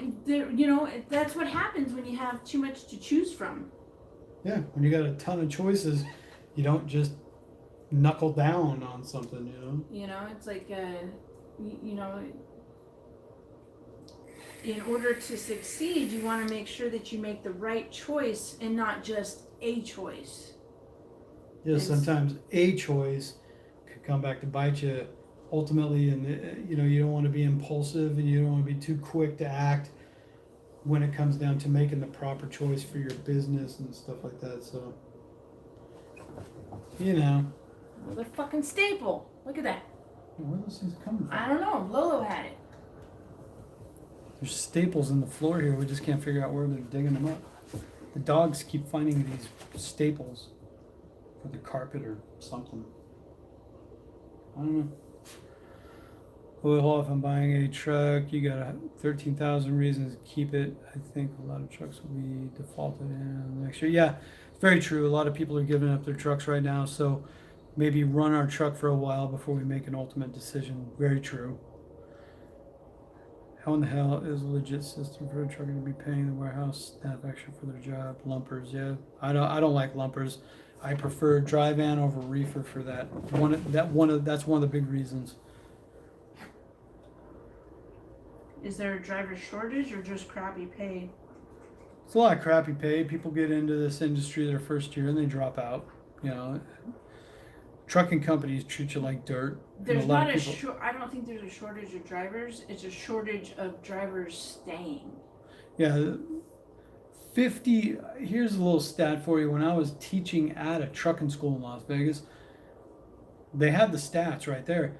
Speaker 2: that's what happens when you have too much to choose from.
Speaker 1: Yeah, when you got a ton of choices, you don't just knuckle down on something, you know?
Speaker 2: You know, it's like, in order to succeed, you want to make sure that you make the right choice and not just a choice.
Speaker 1: Yeah,
Speaker 2: Yes.
Speaker 1: sometimes a choice could come back to bite you ultimately, and you don't want to be impulsive and you don't want to be too quick to act when it comes down to making the proper choice for your business and stuff like that. So,
Speaker 2: Well, the fucking staple. Look at that.
Speaker 1: where are those things coming from?
Speaker 2: I don't know. Lolo had it.
Speaker 1: There's staples in the floor here. We just can't figure out where they're digging them up. The dogs keep finding these staples for the carpet or something. I don't know. Well, if I'm buying a truck, you got 13,000 reasons to keep it. I think a lot of trucks will be defaulted in next year. Yeah, it's very true. A lot of people are giving up their trucks right now. So maybe run our truck for a while before we make an ultimate decision. Very true. How in the hell is a legit system for a trucker to be paying the warehouse staff extra for their job? Lumpers, yeah. I don't like lumpers. I prefer dry van over reefer for that. That's one of the big reasons.
Speaker 2: Is there a driver shortage or just crappy pay?
Speaker 1: It's a lot of crappy pay. People get into this industry their first year and they drop out. Trucking companies treat you like dirt. and
Speaker 2: There's
Speaker 1: lot
Speaker 2: not
Speaker 1: of people-
Speaker 2: I don't think there's a shortage of drivers. It's a shortage of drivers staying.
Speaker 1: Yeah, 50. Here's a little stat for you. When I was teaching at a trucking school in Las Vegas, they had the stats right there.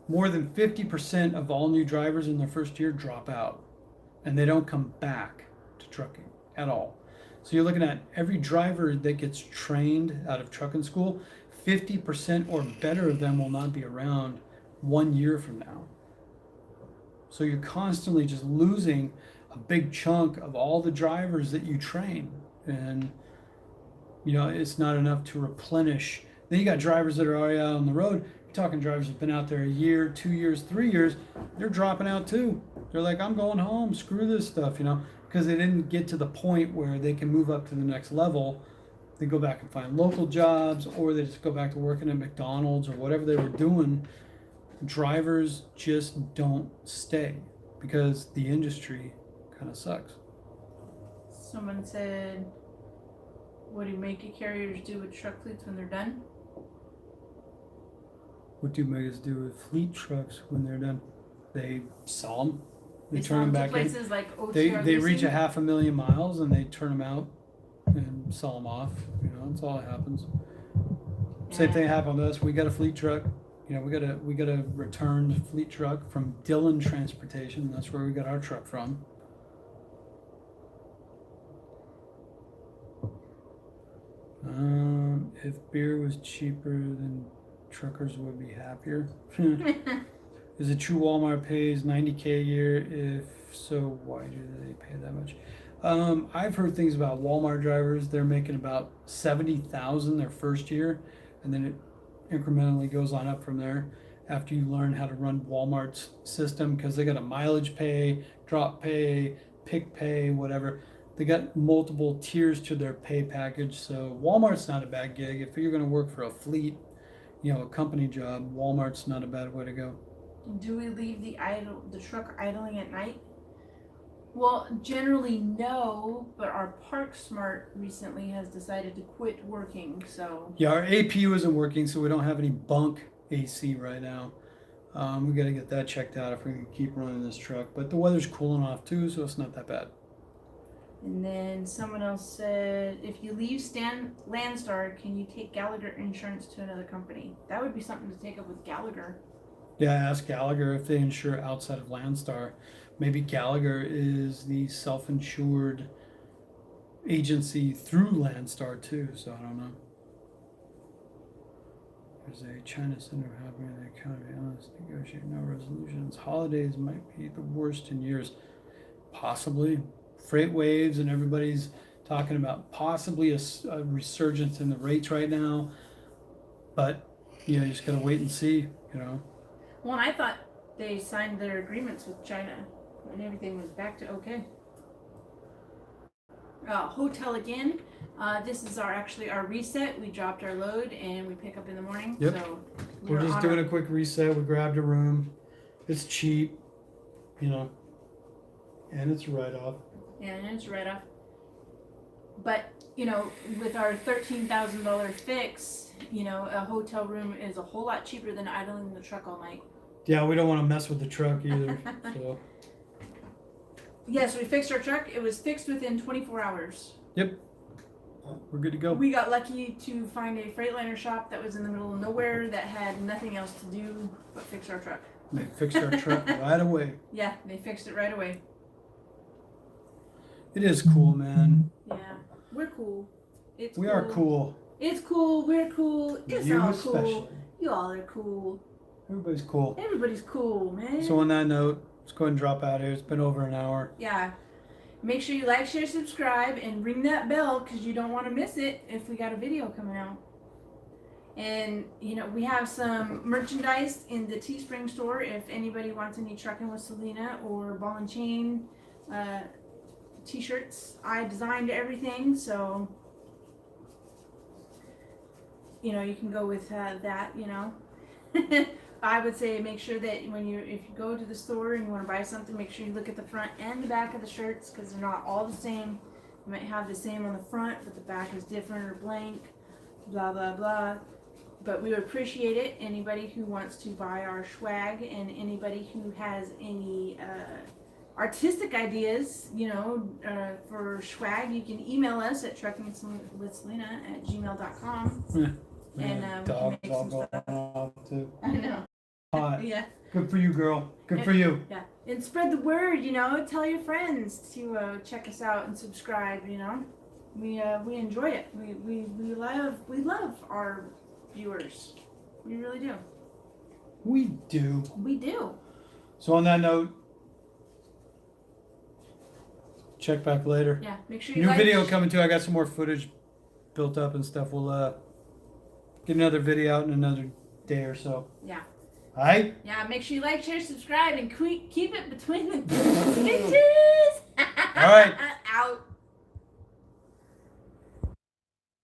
Speaker 1: More than 50% of all new drivers in their first year drop out, and they don't come back to trucking at all. So you're looking at every driver that gets trained out of trucking school, 50% or better of them will not be around 1 year from now. So you're constantly just losing a big chunk of all the drivers that you train, and it's not enough to replenish. Then you got drivers that are already out on the road. You're talking drivers who've been out there a year, 2 years, 3 years. They're dropping out too. They're like, I'm going home. Screw this stuff, because they didn't get to the point where they can move up to the next level they go back and find local jobs, or they just go back to working at McDonald's or whatever they were doing. Drivers just don't stay because the industry kind of sucks.
Speaker 2: Someone said, what do mega carriers do with truck fleets when they're done?
Speaker 1: What do megas do with fleet trucks when they're done? They sell them. They
Speaker 2: sell
Speaker 1: turn them
Speaker 2: to
Speaker 1: back in.
Speaker 2: places like OTR
Speaker 1: They reach
Speaker 2: leasing?
Speaker 1: 500,000 miles and they turn them out and sell them off. You know, that's all that happens. Same thing happened with us. We got a fleet truck. You know, we got a returned fleet truck from Dillon Transportation. That's where we got our truck from. If beer was cheaper, then truckers would be happier. Is it true Walmart pays $90K a year? If so, why do they pay that much? I've heard things about Walmart drivers. They're making about $70,000 their first year, and then it incrementally goes on up from there after you learn how to run Walmart's system, because they got a mileage pay, drop pay, pick pay, whatever. They got multiple tiers to their pay package. So Walmart's not a bad gig. If you're going to work for a fleet, you know, a company job, Walmart's not a bad way to go.
Speaker 2: Do we leave the truck idling at night? Well, generally no, but our Park Smart recently has decided to quit working, so.
Speaker 1: Yeah, our APU isn't working, so we don't have any bunk AC right now. We got to get that checked out if we can keep running this truck. But the weather's cooling off too, so it's not that bad.
Speaker 2: And then someone else said, if you leave Landstar, can you take Gallagher insurance to another company? That would be something to take up with Gallagher.
Speaker 1: Yeah, ask Gallagher if they insure outside of Landstar. Maybe Gallagher is the self-insured agency through Landstar too, so I don't know. There's a China center happening in the economy. Honest, negotiate no resolutions. Holidays might be the worst in years. Possibly. Freight waves, and everybody's talking about possibly a resurgence in the rates right now. But, you know, you just got to wait and see, you know.
Speaker 2: Well, and I thought they signed their agreements with China and everything was back to okay. Hotel again. This is actually our reset. We dropped our load and we pick up in the morning.
Speaker 1: Yep.
Speaker 2: So
Speaker 1: We're just doing a quick reset. We grabbed a room. It's cheap, you know, and it's a write-off.
Speaker 2: Yeah, and it's right off. But, you know, with our $13,000 fix, you know, a hotel room is a whole lot cheaper than idling the truck all night.
Speaker 1: Yeah, we don't want to mess with the truck either. So.
Speaker 2: Yes, we fixed our truck. It was fixed within 24 hours.
Speaker 1: Yep. We're good to go.
Speaker 2: We got lucky to find a Freightliner shop that was in the middle of nowhere that had nothing else to do but fix our truck.
Speaker 1: They fixed our truck right away.
Speaker 2: Yeah, they fixed it right away.
Speaker 1: It is cool, man.
Speaker 2: Yeah, we're cool.
Speaker 1: We are cool.
Speaker 2: It's cool. We're cool. It's
Speaker 1: You
Speaker 2: all
Speaker 1: especially.
Speaker 2: cool. You all are cool.
Speaker 1: Everybody's cool.
Speaker 2: Everybody's cool, man.
Speaker 1: So on that note, let's go ahead and drop out here. It's been over an hour.
Speaker 2: Yeah. Make sure you like, share, subscribe, and ring that bell because you don't want to miss it if we got a video coming out. And, you know, we have some merchandise in the Teespring store if anybody wants any Trucking with Selena or Ball and Chain t-shirts. I designed everything, so, you know, you can go with that, you know. I would say make sure that if you go to the store and you want to buy something, make sure you look at the front and the back of the shirts because they're not all the same. You might have the same on the front, but the back is different or blank, blah, blah, blah. But we would appreciate it. Anybody who wants to buy our swag and anybody who has any artistic ideas, you know, for swag, you can email us at truckingwithselena@gmail.com.
Speaker 1: Yeah.
Speaker 2: And we can make some stuff.
Speaker 1: Off too.
Speaker 2: I know.
Speaker 1: Hot.
Speaker 2: Yeah.
Speaker 1: Good for you, girl. Good for you.
Speaker 2: Yeah. And spread the word, you know. Tell your friends to check us out and subscribe, you know. We enjoy it. We love our viewers. We really do.
Speaker 1: We do.
Speaker 2: We do.
Speaker 1: So on that note, check back later.
Speaker 2: Yeah. Make sure you
Speaker 1: New
Speaker 2: like,
Speaker 1: video coming too. I got some more footage built up and stuff. We'll get another video out in another day or so.
Speaker 2: Yeah.
Speaker 1: All right?
Speaker 2: Yeah, make sure you like, share, subscribe, and keep it between the stitches.
Speaker 1: All right.
Speaker 2: Out.